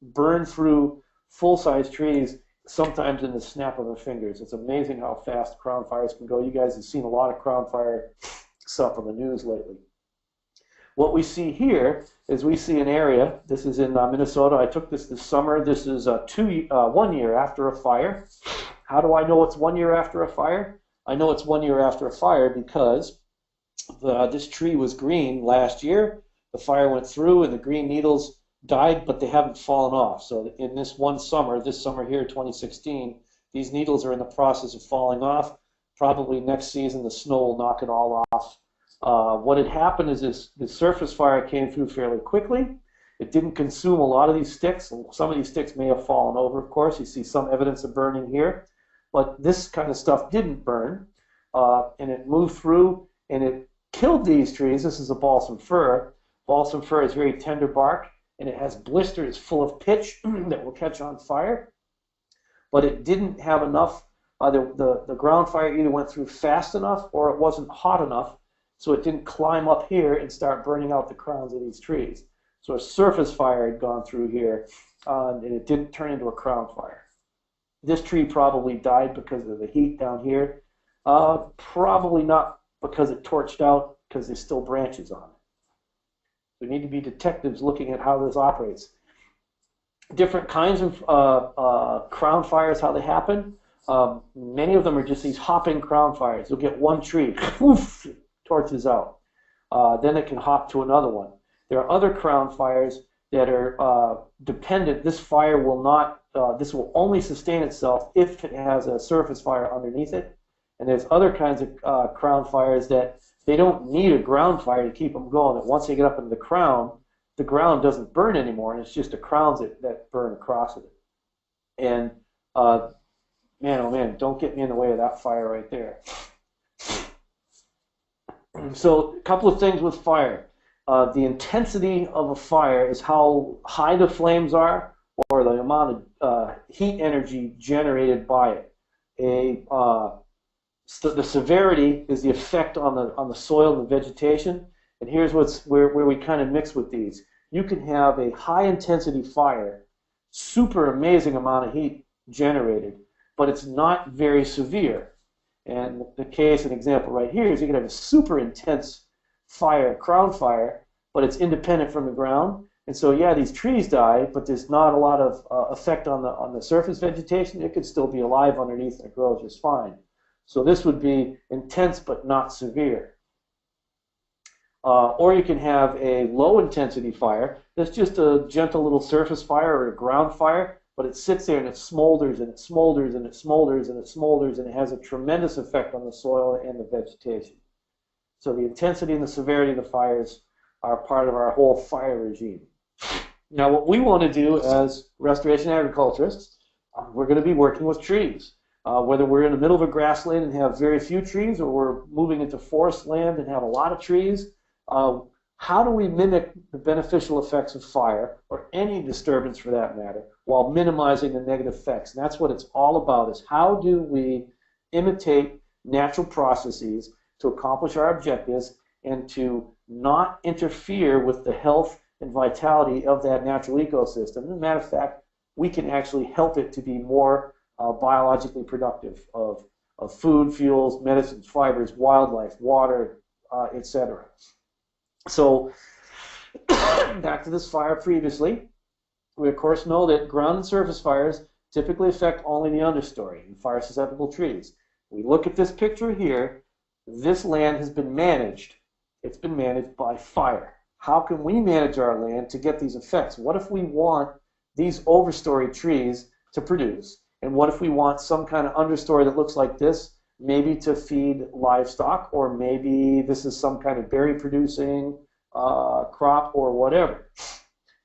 Speaker 2: burn through full-size trees sometimes in the snap of their fingers. It's amazing how fast crown fires can go. You guys have seen a lot of crown fire stuff on the news lately. What we see here is we see an area. This is in Minnesota. I took this summer. This is 1 year after a fire. How do I know it's 1 year after a fire? I know it's 1 year after a fire because this tree was green last year. The fire went through and the green needles died, but they haven't fallen off. So in this summer here, 2016, these needles are in the process of falling off. Probably next season the snow will knock it all off. What had happened is the surface fire came through fairly quickly. It didn't consume a lot of these sticks. Some of these sticks may have fallen over, of course. You see some evidence of burning here. But this kind of stuff didn't burn, and it moved through, and it killed these trees. This is a balsam fir. Balsam fir is very tender bark, and it has blisters full of pitch that will catch on fire. But it didn't have enough. The ground fire either went through fast enough or it wasn't hot enough, so it didn't climb up here and start burning out the crowns of these trees. So a surface fire had gone through here, and it didn't turn into a crown fire. This tree probably died because of the heat down here. Probably not because it torched out, because there's still branches on it. We need to be detectives looking at how this operates. Different kinds of crown fires, how they happen. Many of them are just these hopping crown fires. You'll get one tree, poof, torches out. Then it can hop to another one. There are other crown fires that are dependent. This fire will not, this will only sustain itself if it has a surface fire underneath it. And there's other kinds of crown fires that they don't need a ground fire to keep them going. That once they get up into the ground doesn't burn anymore, and it's just the crowns that burn across it. And man, oh man, don't get me in the way of that fire right there. So a couple of things with fire. The intensity of a fire is how high the flames are, or the amount of heat energy generated by it. So the severity is the effect on the soil and the vegetation. And here's where we kind of mix with these. You can have a high intensity fire, super amazing amount of heat generated, but it's not very severe. And the case, an example right here is you can have a super intense fire, crown fire, but it's independent from the ground. And so, yeah, these trees die, but there's not a lot of effect on the surface vegetation. It could still be alive underneath and it grows just fine. So this would be intense but not severe. Or you can have a low intensity fire that's just a gentle little surface fire or a ground fire, but it sits there and it smolders and it smolders and it smolders and it smolders, and it has a tremendous effect on the soil and the vegetation. So the intensity and the severity of the fires are part of our whole fire regime. Now what we want to do as restoration agriculturists, we're going to be working with trees. Whether we're in the middle of a grassland and have very few trees, or we're moving into forest land and have a lot of trees, how do we mimic the beneficial effects of fire, or any disturbance for that matter, while minimizing the negative effects? And that's what it's all about, is how do we imitate natural processes to accomplish our objectives and to not interfere with the health and vitality of that natural ecosystem. As a matter of fact, we can actually help it to be more biologically productive of food, fuels, medicines, fibers, wildlife, water, etc. So back to this fire previously, we of course know that ground and surface fires typically affect only the understory in fire susceptible trees. We look at this picture here. This land has been managed. It's been managed by fire. How can we manage our land to get these effects? What if we want these overstory trees to produce? And what if we want some kind of understory that looks like this, maybe to feed livestock, or maybe this is some kind of berry producing crop or whatever?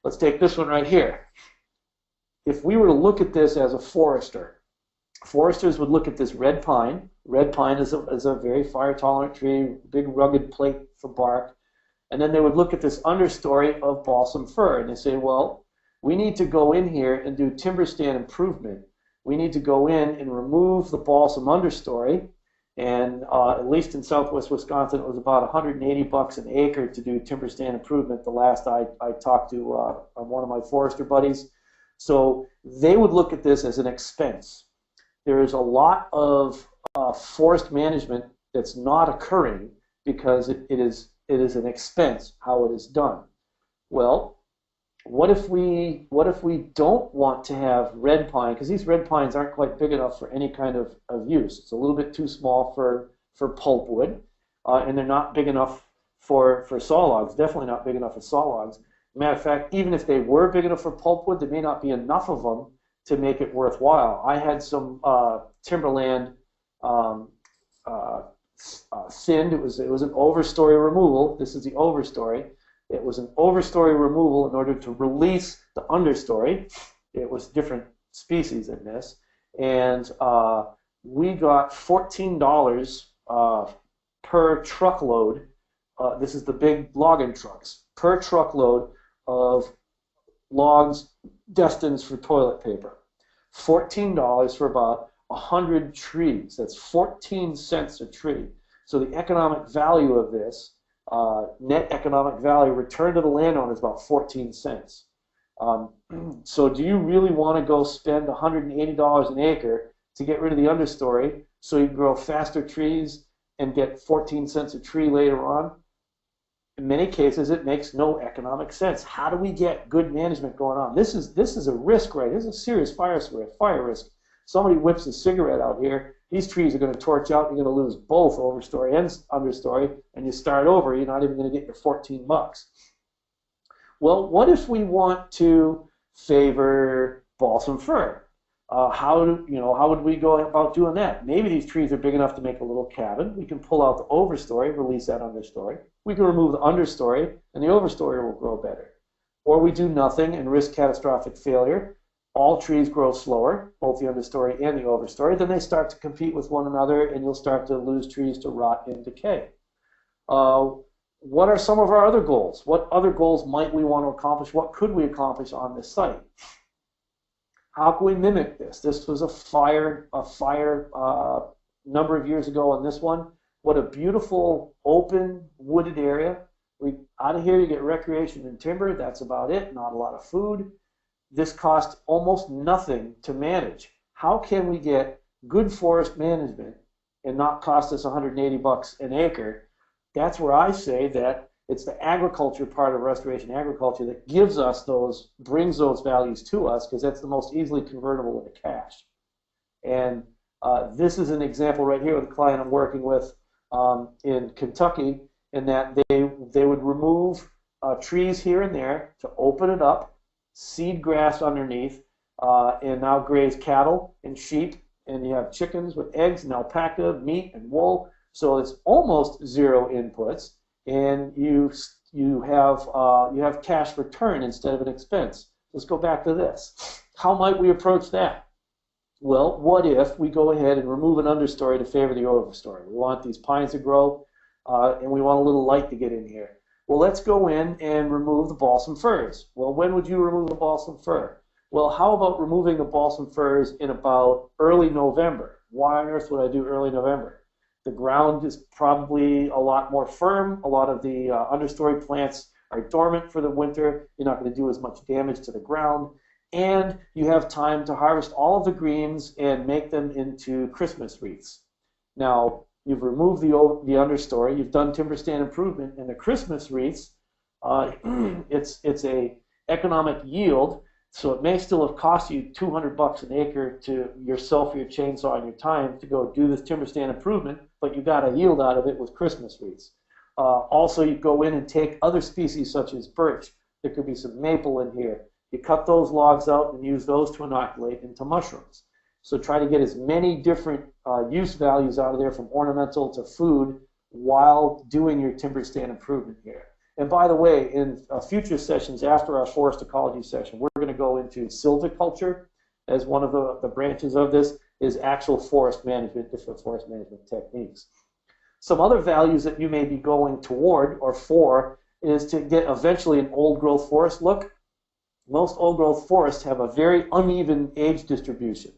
Speaker 2: Let's take this one right here. If we were to look at this as a forester, foresters would look at this red pine. Red pine is a very fire tolerant tree, big rugged plate for bark. And then they would look at this understory of balsam fir, and they say, well, we need to go in here and do timber stand improvement. We need to go in and remove the balsam understory, and at least in southwest Wisconsin, it was about $180 an acre to do timber stand improvement the last I talked to one of my forester buddies. So they would look at this as an expense. There is a lot of forest management that's not occurring because it is an expense how it is done. Well, what if we don't want to have red pine, because these red pines aren't quite big enough for any kind of use. It's a little bit too small for pulpwood, and they're not big enough for saw logs, definitely not big enough for saw logs. Matter of fact, even if they were big enough for pulpwood, there may not be enough of them to make it worthwhile. I had some timberland thinned. It was an overstory removal. This is the overstory. It was an overstory removal in order to release the understory. It was different species in this, and we got $14 per truckload. This is the big logging trucks, per truckload of logs destined for toilet paper. $14 for about 100 trees. That's 14 cents a tree. So the economic value of this, net economic value returned to the landowner, is about 14 cents. So do you really want to go spend $180 an acre to get rid of the understory so you can grow faster trees and get 14 cents a tree later on? In many cases, it makes no economic sense. How do we get good management going on? This is a risk, right? This is a serious fire risk. Somebody whips a cigarette out here, these trees are going to torch out, you're going to lose both overstory and understory, and you start over, you're not even going to get your $14. Well, what if we want to favor balsam fir? How would we go about doing that? Maybe these trees are big enough to make a little cabin. We can pull out the overstory, release that understory. We can remove the understory, and the overstory will grow better. Or we do nothing and risk catastrophic failure. all trees grow slower, both the understory and the overstory. Then they start to compete with one another, and you'll start to lose trees to rot and decay. What are some of our other goals? What other goals might we want to accomplish? What could we accomplish on this site? How can we mimic this? This was a fire number of years ago on this one. What a beautiful open wooded area. Out of here you get recreation and timber. That's about it. Not a lot of food. This cost almost nothing to manage. How can we get good forest management and not cost us $180 an acre? That's where I say that it's the agriculture part of restoration agriculture that gives us brings those values to us, because that's the most easily convertible into cash. And this is an example right here with a client I'm working with in Kentucky, in that they would remove trees here and there to open it up, seed grass underneath, and now graze cattle and sheep, and you have chickens with eggs and alpaca, meat and wool. So it's almost zero inputs, and you have cash return instead of an expense. Let's go back to this. How might we approach that? Well, what if we go ahead and remove an understory to favor the overstory? We want these pines to grow, and we want a little light to get in here. Well, let's go in and remove the balsam firs. Well, when would you remove the balsam fir? Well, how about removing the balsam firs in about early November? Why on earth would I do early November? The ground is probably a lot more firm. A lot of the understory plants are dormant for the winter. You're not going to do as much damage to the ground. And you have time to harvest all of the greens and make them into Christmas wreaths. Now, you've removed the understory. You've done timber stand improvement. And the Christmas wreaths, it's a economic yield. So it may still have cost you $200 an acre to yourself, your chainsaw, and your time to go do this timber stand improvement, but you got a yield out of it with Christmas wreaths. Also, you go in and take other species such as birch. There could be some maple in here. You cut those logs out and use those to inoculate into mushrooms. So try to get as many different use values out of there, from ornamental to food, while doing your timber stand improvement here. And by the way, in future sessions after our forest ecology session, we're going to go into silviculture as one of the branches of this, is actual forest management, different forest management techniques. Some other values that you may be going toward or for is to get eventually an old growth forest look. Most old growth forests have a very uneven age distribution.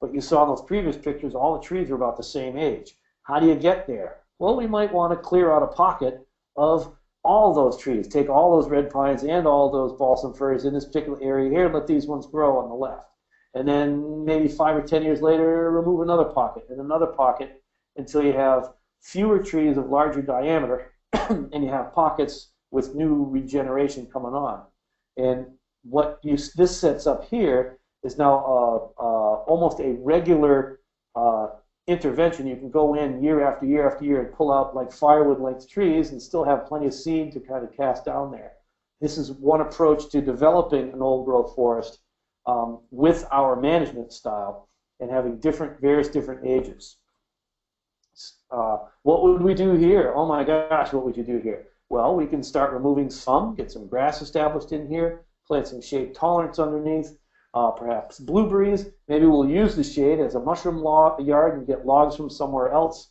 Speaker 2: But you saw in those previous pictures, all the trees are about the same age. How do you get there? Well, we might want to clear out a pocket of all those trees. Take all those red pines and all those balsam firs in this particular area here, and let these ones grow on the left. And then maybe 5 or 10 years later, remove another pocket and another pocket until you have fewer trees of larger diameter and you have pockets with new regeneration coming on. And what this sets up here is now almost a regular intervention. You can go in year after year after year and pull out like firewood-length trees and still have plenty of seed to kind of cast down there. This is one approach to developing an old-growth forest with our management style and having various different ages. What would we do here? Oh my gosh, what would you do here? Well, we can start removing some, get some grass established in here, plant some shade tolerance underneath, perhaps blueberries. Maybe we'll use the shade as a mushroom yard and get logs from somewhere else.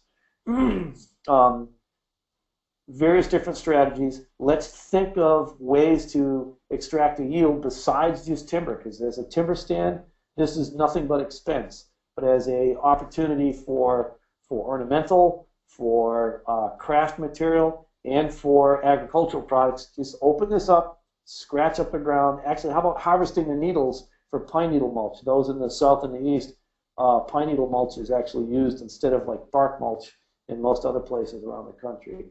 Speaker 2: Various different strategies. Let's think of ways to extract a yield besides just timber, because as a timber stand, this is nothing but expense. But as an opportunity for ornamental, for craft material, and for agricultural products, just open this up, scratch up the ground. Actually, how about harvesting the needles for pine needle mulch? Those in the south and the east, pine needle mulch is actually used instead of like bark mulch in most other places around the country.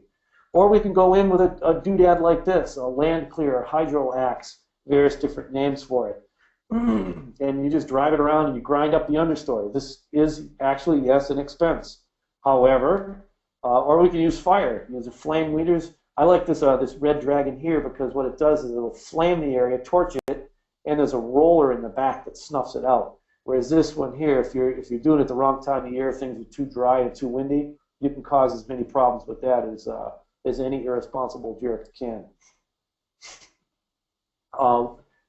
Speaker 2: Or we can go in with a doodad like this, a land clearer, hydro axe, various different names for it. And you just drive it around and you grind up the understory. This is actually, yes, an expense. However, or we can use fire. Use the flame weeders. I like this this red dragon here because what it does is it'll flame the area, torch it, and there's a roller in the back that snuffs it out. Whereas this one here, if you're doing it the wrong time of year, things are too dry and too windy, you can cause as many problems with that as any irresponsible jerk can.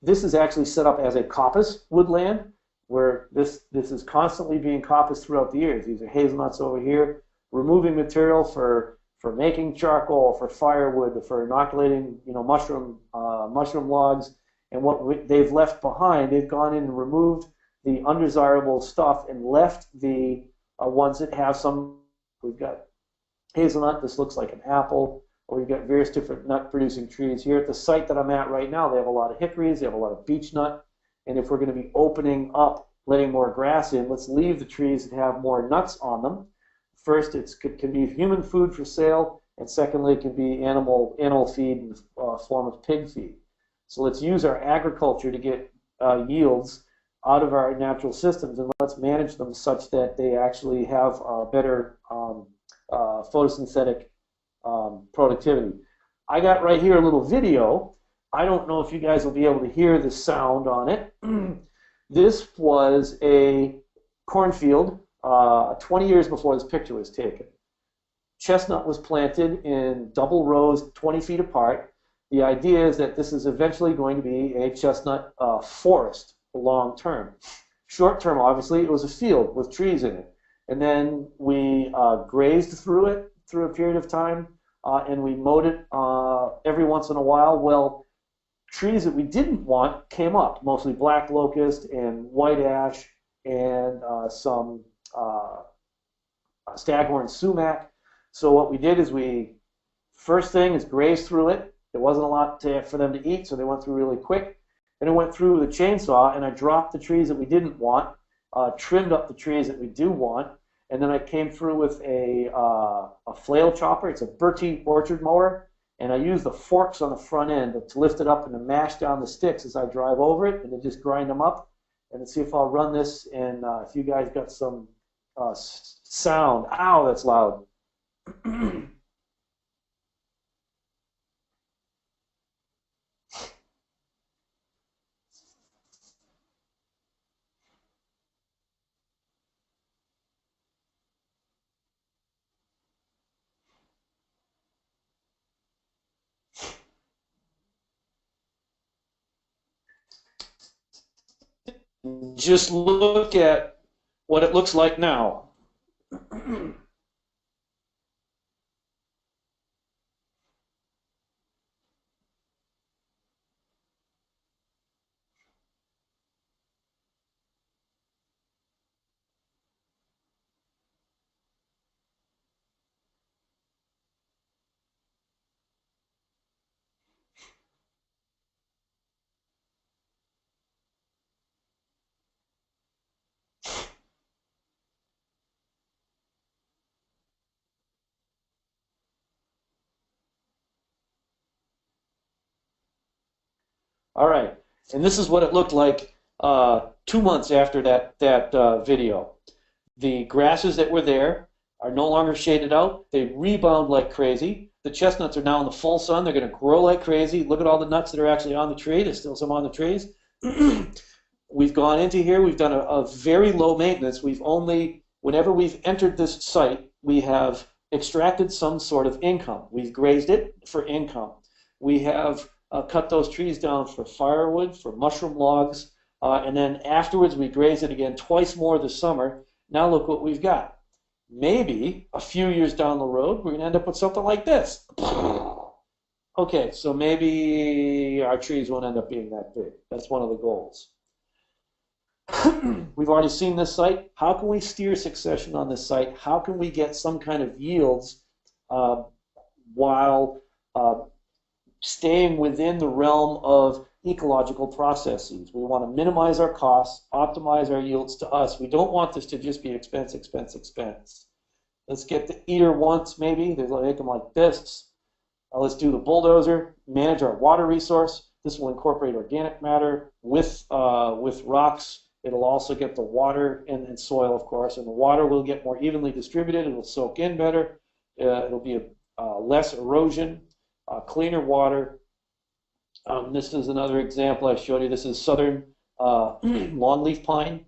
Speaker 2: This is actually set up as a coppice woodland, where this is constantly being coppiced throughout the years. These are hazelnuts over here, removing material for making charcoal, for firewood, for inoculating, mushroom logs. And what they've left behind, they've gone in and removed the undesirable stuff and left the ones that have some. We've got hazelnut. This looks like an apple. Or we've got various different nut-producing trees. Here at the site that I'm at right now, they have a lot of hickories. They have a lot of beech nut. And if we're going to be opening up, letting more grass in, let's leave the trees that have more nuts on them. First, it can be human food for sale, and secondly, it can be animal feed in the form of pig feed. So let's use our agriculture to get yields out of our natural systems, and let's manage them such that they actually have better photosynthetic productivity. I got right here a little video. I don't know if you guys will be able to hear the sound on it. This was a cornfield 20 years before this picture was taken. Chestnut was planted in double rows 20 feet apart. The idea is that this is eventually going to be a chestnut forest long term. Short term, obviously, it was a field with trees in it. And then we grazed through it through a period of time, and we mowed it every once in a while. Well, trees that we didn't want came up, mostly black locust and white ash and some staghorn sumac. So what we did is first thing is graze through it. There wasn't a lot for them to eat, so they went through really quick. Then I went through the chainsaw and I dropped the trees that we didn't want, trimmed up the trees that we do want, and then I came through with a flail chopper. It's a Bertie orchard mower, and I use the forks on the front end to lift it up and to mash down the sticks as I drive over it, and then just grind them up. And let's see if I'll run this, and if you guys got some sound. Ow, that's loud. Just look at what it looks like now. All right, and this is what it looked like 2 months after that video. The grasses that were there are no longer shaded out. They rebound like crazy. The chestnuts are now in the full sun. They're going to grow like crazy. Look at all the nuts that are actually on the tree. There's still some on the trees. We've gone into here. We've done a very low maintenance. Whenever we've entered this site, we have extracted some sort of income. We've grazed it for income. We have cut those trees down for firewood, for mushroom logs, and then afterwards we graze it again twice more this summer. Now look what we've got. Maybe a few years down the road we're going to end up with something like this. Okay, so maybe our trees won't end up being that big. That's one of the goals. We've already seen this site. How can we steer succession on this site? How can we get some kind of yields while staying within the realm of ecological processes? We want to minimize our costs, optimize our yields to us. We don't want this to just be expense, expense, expense. Let's get the eater once, maybe. They make them like this. Let's do the bulldozer, manage our water resource. This will incorporate organic matter with rocks. It'll also get the water and soil, of course, and the water will get more evenly distributed. It'll soak in better. It'll be less erosion, cleaner water. This is another example I showed you. This is southern longleaf pine.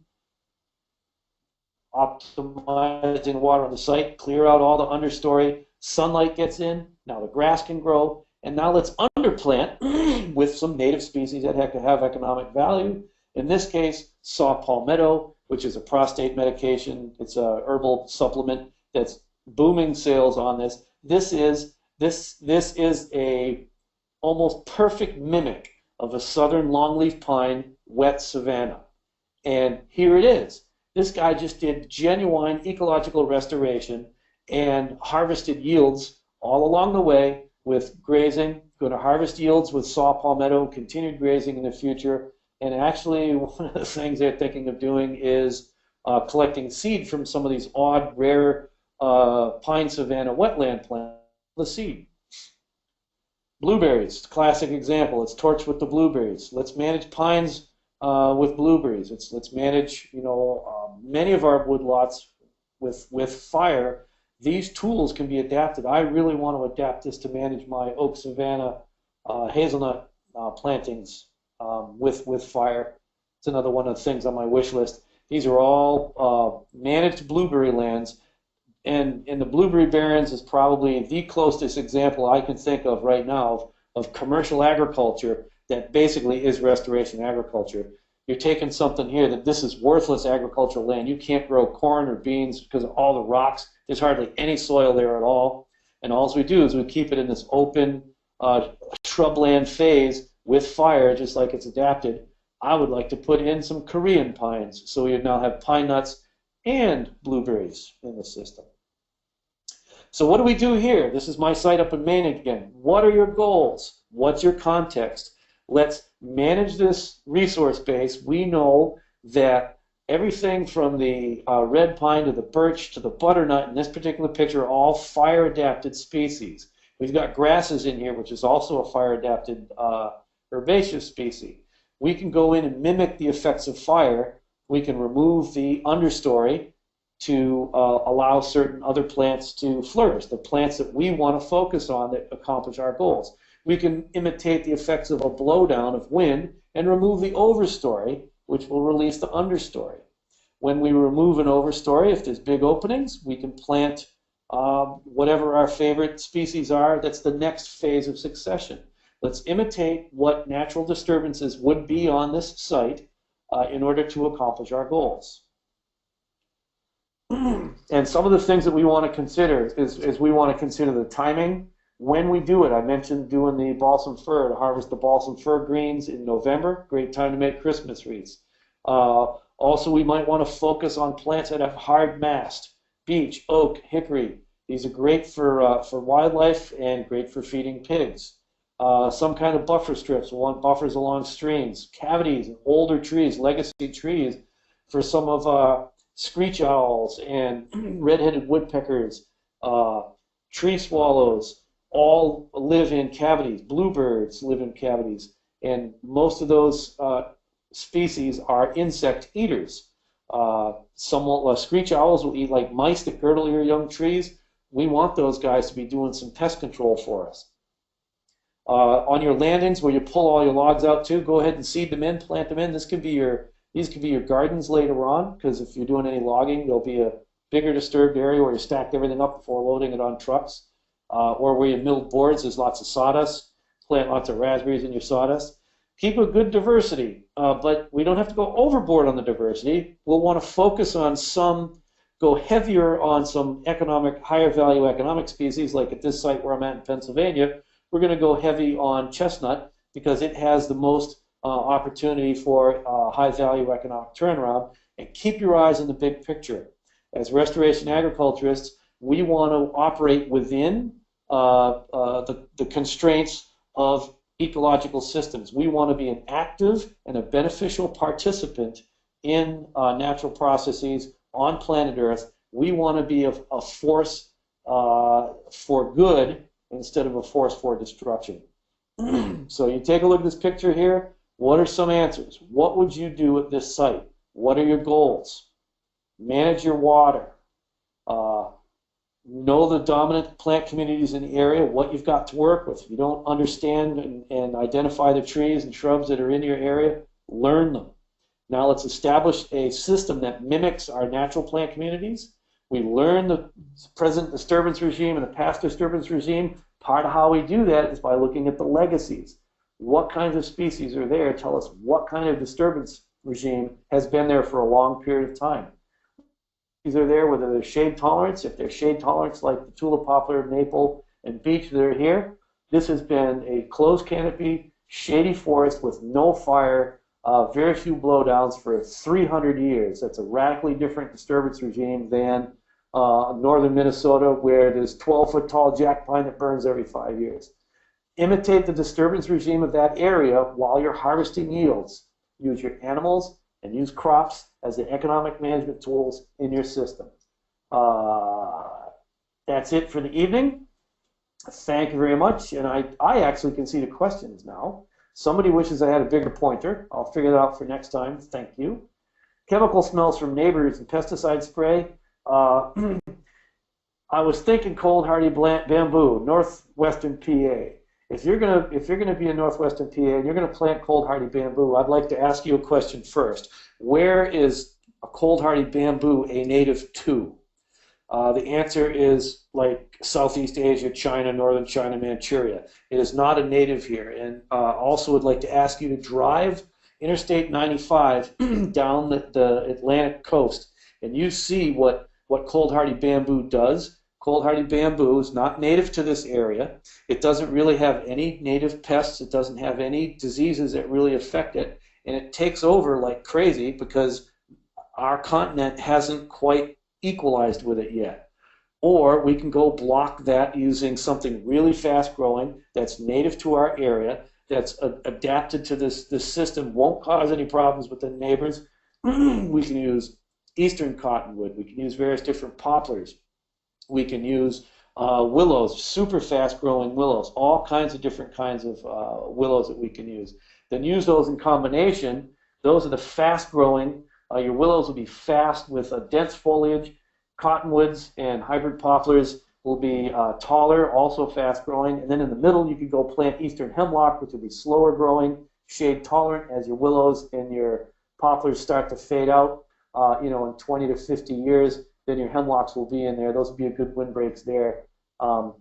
Speaker 2: Optimizing water on the site, clear out all the understory. Sunlight gets in. Now the grass can grow. And now let's underplant with some native species that have economic value. In this case, saw palmetto, which is a prostate medication. It's a herbal supplement that's booming sales on this. This is a almost perfect mimic of a southern longleaf pine wet savanna. And here it is. This guy just did genuine ecological restoration and harvested yields all along the way with grazing, going to harvest yields with saw palmetto, continued grazing in the future. And actually, one of the things they're thinking of doing is collecting seed from some of these odd, rare pine savanna wetland plants, the seed. Blueberries, classic example. Let's torch with the blueberries. Let's manage pines with blueberries. Let's manage, many of our woodlots with fire. These tools can be adapted. I really want to adapt this to manage my oak savanna hazelnut plantings with fire. It's another one of the things on my wish list. These are all managed blueberry lands. And the blueberry barrens is probably the closest example I can think of right now of commercial agriculture that basically is restoration agriculture. You're taking something here that this is worthless agricultural land. You can't grow corn or beans because of all the rocks. There's hardly any soil there at all. And all we do is we keep it in this open shrubland phase with fire, just like it's adapted. I would like to put in some Korean pines, so we now have pine nuts and blueberries in the system. So what do we do here? This is my site up in Maine again. What are your goals? What's your context? Let's manage this resource base. We know that everything from the red pine to the birch to the butternut in this particular picture are all fire-adapted species. We've got grasses in here, which is also a fire-adapted herbaceous species. We can go in and mimic the effects of fire. We can remove the understory to allow certain other plants to flourish, the plants that we want to focus on that accomplish our goals. We can imitate the effects of a blowdown of wind and remove the overstory, which will release the understory. When we remove an overstory, if there's big openings, we can plant whatever our favorite species are. That's the next phase of succession. Let's imitate what natural disturbances would be on this site in order to accomplish our goals. And some of the things that we want to consider is we want to consider the timing when we do it. I mentioned doing the balsam fir, to harvest the balsam fir greens in November. Great time to make Christmas wreaths. Also, we might want to focus on plants that have hard mast, beech, oak, hickory. These are great for wildlife and great for feeding pigs. Some kind of buffer strips. We want buffers along streams, cavities, and older trees, legacy trees for some of screech owls and red-headed woodpeckers, tree swallows, all live in cavities. Bluebirds live in cavities. And most of those species are insect eaters. Some screech owls will eat like mice that girdle your young trees. We want those guys to be doing some pest control for us. On your landings where you pull all your logs out too, go ahead and seed them in, plant them in. These could be your gardens later on, because if you're doing any logging, there'll be a bigger disturbed area where you stacked everything up before loading it on trucks, or where you milled boards. There's lots of sawdust. Plant lots of raspberries in your sawdust. Keep a good diversity, but we don't have to go overboard on the diversity. We'll want to focus on go heavier on some higher value economic species, like at this site where I'm at in Pennsylvania. We're going to go heavy on chestnut because it has the most opportunity for high value economic turnaround. And keep your eyes on the big picture. As restoration agriculturists, we want to operate within the constraints of ecological systems. We want to be an active and a beneficial participant in natural processes on planet Earth. We want to be a force for good instead of a force for destruction. So you take a look at this picture here. What are some answers? What would you do at this site? What are your goals? Manage your water. Know the dominant plant communities in the area, what you've got to work with. If you don't understand and identify the trees and shrubs that are in your area, learn them. Now let's establish a system that mimics our natural plant communities. We learn the present disturbance regime and the past disturbance regime. Part of how we do that is by looking at the legacies. What kinds of species are there? Tell us what kind of disturbance regime has been there for a long period of time. These are there, whether they're shade tolerance. If they're shade tolerance like the tulip poplar, maple, and beech that are here, this has been a closed canopy, shady forest with no fire, very few blowdowns for 300 years. That's a radically different disturbance regime than northern Minnesota, where there's 12-foot tall jack pine that burns every 5 years. Imitate the disturbance regime of that area while you're harvesting yields. Use your animals and use crops as the economic management tools in your system. That's it for the evening. Thank you very much. And I actually can see the questions now. Somebody wishes I had a bigger pointer. I'll figure that out for next time. Thank you. Chemical smells from neighbors and pesticide spray. I was thinking cold hardy bamboo, northwestern PA. If you're gonna be in northwestern PA and you're gonna plant cold hardy bamboo, I'd like to ask you a question first. Where is a cold hardy bamboo a native to? The answer is like Southeast Asia, China, northern China, Manchuria. It is not a native here. And also would like to ask you to drive Interstate 95 down the Atlantic coast, and you see what cold hardy bamboo does. Cold hardy bamboo is not native to this area. It doesn't really have any native pests. It doesn't have any diseases that really affect it. And it takes over like crazy because our continent hasn't quite equalized with it yet. Or we can go block that using something really fast growing that's native to our area, that's adapted to this system, won't cause any problems with the neighbors. We can use eastern cottonwood. We can use various different poplars. We can use willows, super fast growing willows, all kinds of different kinds of willows that we can use. Then use those in combination. Those are the fast growing. Your willows will be fast with dense foliage. Cottonwoods and hybrid poplars will be taller, also fast growing. And then in the middle, you could go plant eastern hemlock, which will be slower growing, shade tolerant as your willows and your poplars start to fade out, in 20 to 50 years. Then your hemlocks will be in there. Those will be a good windbreaks there. And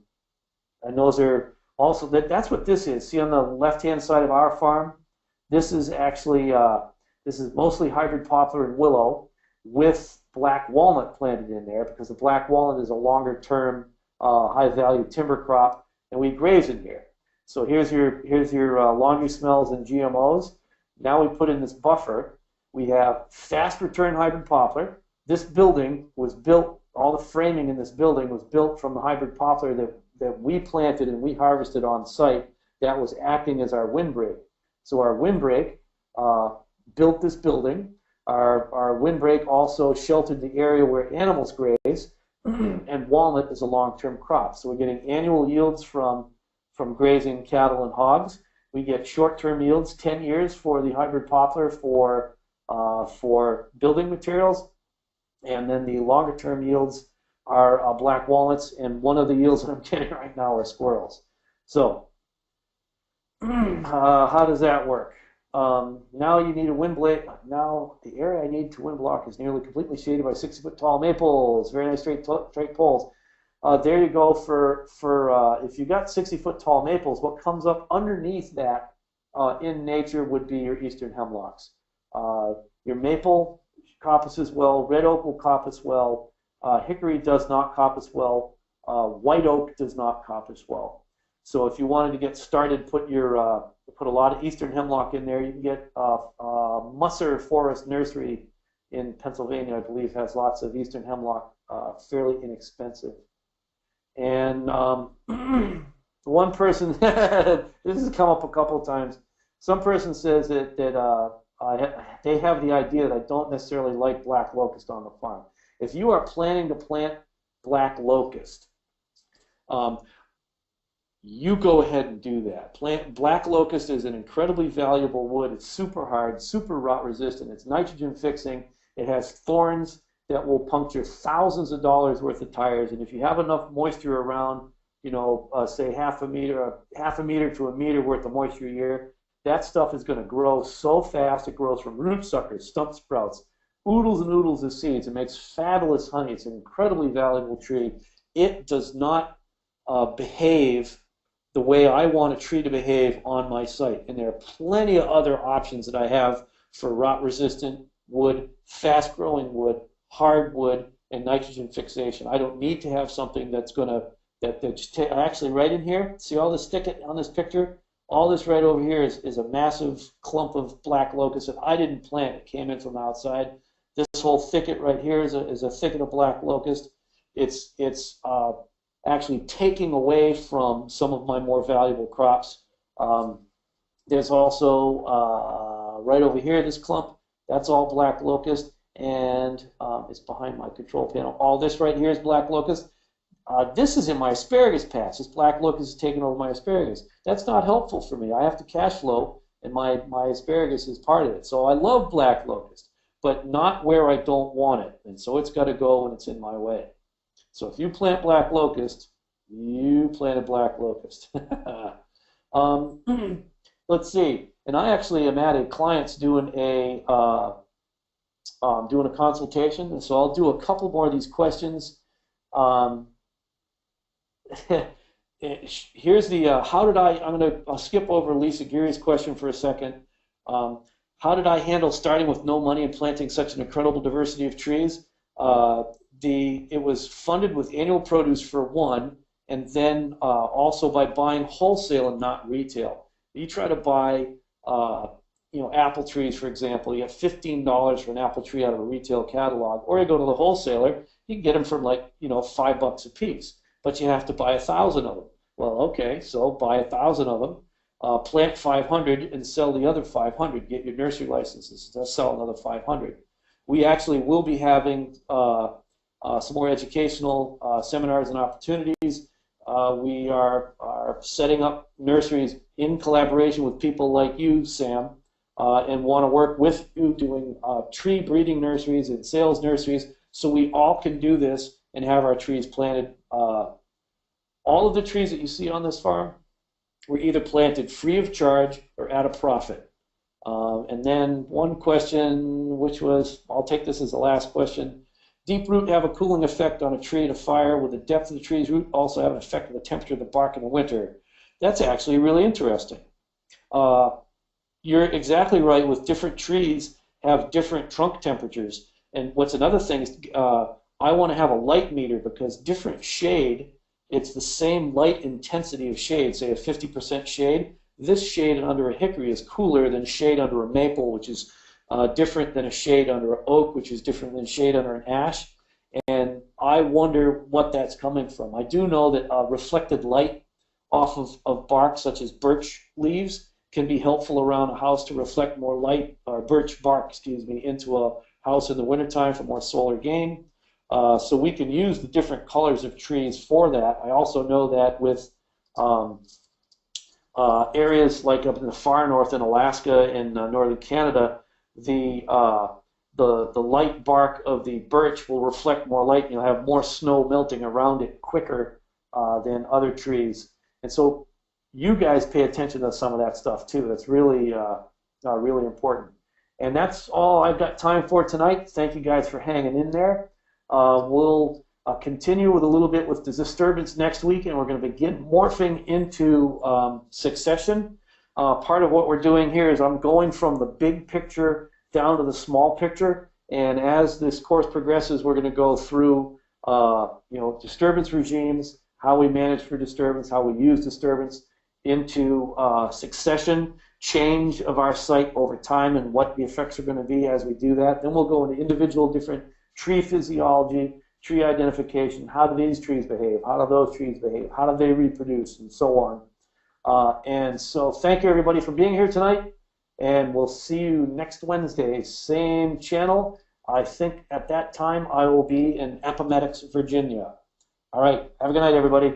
Speaker 2: those are also, that's what this is. See on the left-hand side of our farm, this is actually, this is mostly hybrid poplar and willow with black walnut planted in there because the black walnut is a longer-term, high-value timber crop, and we graze in here. So here's your laundry smells and GMOs. Now we put in this buffer. We have fast return hybrid poplar. This building was built, all the framing in this building was built from the hybrid poplar that we planted and we harvested on site that was acting as our windbreak. So our windbreak built this building. Our windbreak also sheltered the area where animals graze, and walnut is a long-term crop. So we're getting annual yields from grazing cattle and hogs. We get short-term yields, 10 years for the hybrid poplar for building materials. And then the longer term yields are black walnuts, and one of the yields that I'm getting right now are squirrels. So how does that work? Now you need a wind blade. Now the area I need to wind block is nearly completely shaded by 60-foot tall maples. Very nice straight poles. There you go for if you got 60-foot tall maples, what comes up underneath that in nature would be your eastern hemlocks. Your maple coppices well, red oak will coppice well, hickory does not coppice well, white oak does not coppice well. So if you wanted to get started, put a lot of eastern hemlock in there. You can get Musser Forest Nursery in Pennsylvania, I believe, has lots of eastern hemlock, fairly inexpensive. And one person, this has come up a couple of times, some person says that they have the idea that I don't necessarily like black locust on the farm. If you are planning to plant black locust, you go ahead and do that. Black locust is an incredibly valuable wood. It's super hard, super rot resistant. It's nitrogen fixing. It has thorns that will puncture thousands of dollars worth of tires. And if you have enough moisture around, say half a meter to a meter worth of moisture a year, that stuff is going to grow so fast. It grows from root suckers, stump sprouts, oodles and oodles of seeds. It makes fabulous honey. It's an incredibly valuable tree. It does not behave the way I want a tree to behave on my site. And there are plenty of other options that I have for rot-resistant wood, fast-growing wood, hardwood, and nitrogen fixation. I don't need to have something that's going to, actually right in here, see all this thicket on this picture? All this right over here is a massive clump of black locust that I didn't plant. It came in from outside. This whole thicket right here is a thicket of black locust. It's actually taking away from some of my more valuable crops. There's also right over here, this clump, that's all black locust, and it's behind my control panel. All this right here is black locust. This is in my asparagus patch. This black locust is taking over my asparagus. That's not helpful for me. I have to cash flow, and my asparagus is part of it. So I love black locust, but not where I don't want it. And so it's got to go when it's in my way. So if you plant black locust, you planted black locust. Let's see. And I actually am at a client's doing a consultation, and so I'll do a couple more of these questions. Here's the I'll skip over Lisa Geary's question for a second. How did I handle starting with no money and planting such an incredible diversity of trees? It was funded with annual produce for one, and then also by buying wholesale and not retail. You try to buy apple trees, for example, you have $15 for an apple tree out of a retail catalog, or you go to the wholesaler, you can get them for like $5 a piece, but you have to buy 1,000 of them. Well, okay, so buy 1,000 of them, plant 500 and sell the other 500. Get your nursery licenses to sell another 500. We actually will be having some more educational seminars and opportunities. We are setting up nurseries in collaboration with people like you, Sam, and want to work with you doing tree breeding nurseries and sales nurseries, so we all can do this and have our trees planted. All of the trees that you see on this farm were either planted free of charge or at a profit. And then one question, which was, I'll take this as the last question. Deep root have a cooling effect on a tree in a fire. Will the depth of the tree's root also have an effect on the temperature of the bark in the winter? That's actually really interesting. You're exactly right. With different trees have different trunk temperatures. And what's another thing is I want to have a light meter, because different shade, it's the same light intensity of shade, say a 50% shade. This shade under a hickory is cooler than shade under a maple, which is different than a shade under an oak, which is different than shade under an ash. And I wonder what that's coming from. I do know that reflected light off of bark, such as birch leaves, can be helpful around a house to reflect more light, or birch bark, excuse me, into a house in the wintertime for more solar gain. So we can use the different colors of trees for that. I also know that with areas like up in the far north in Alaska and northern Canada, the light bark of the birch will reflect more light, and you'll have more snow melting around it quicker than other trees. And so you guys pay attention to some of that stuff too. That's really, really important. And that's all I've got time for tonight. Thank you guys for hanging in there. We'll continue with a little bit with the disturbance next week, and we're going to begin morphing into succession. Part of what we're doing here is I'm going from the big picture down to the small picture, and as this course progresses, we're going to go through disturbance regimes, how we manage for disturbance, how we use disturbance, into succession, change of our site over time, and what the effects are going to be as we do that. Then we'll go into individual different tree physiology, tree identification, how do these trees behave, how do those trees behave, how do they reproduce, and so on. And so thank you everybody for being here tonight, and we'll see you next Wednesday, same channel. I think at that time I will be in Appomattox, Virginia. All right, have a good night everybody.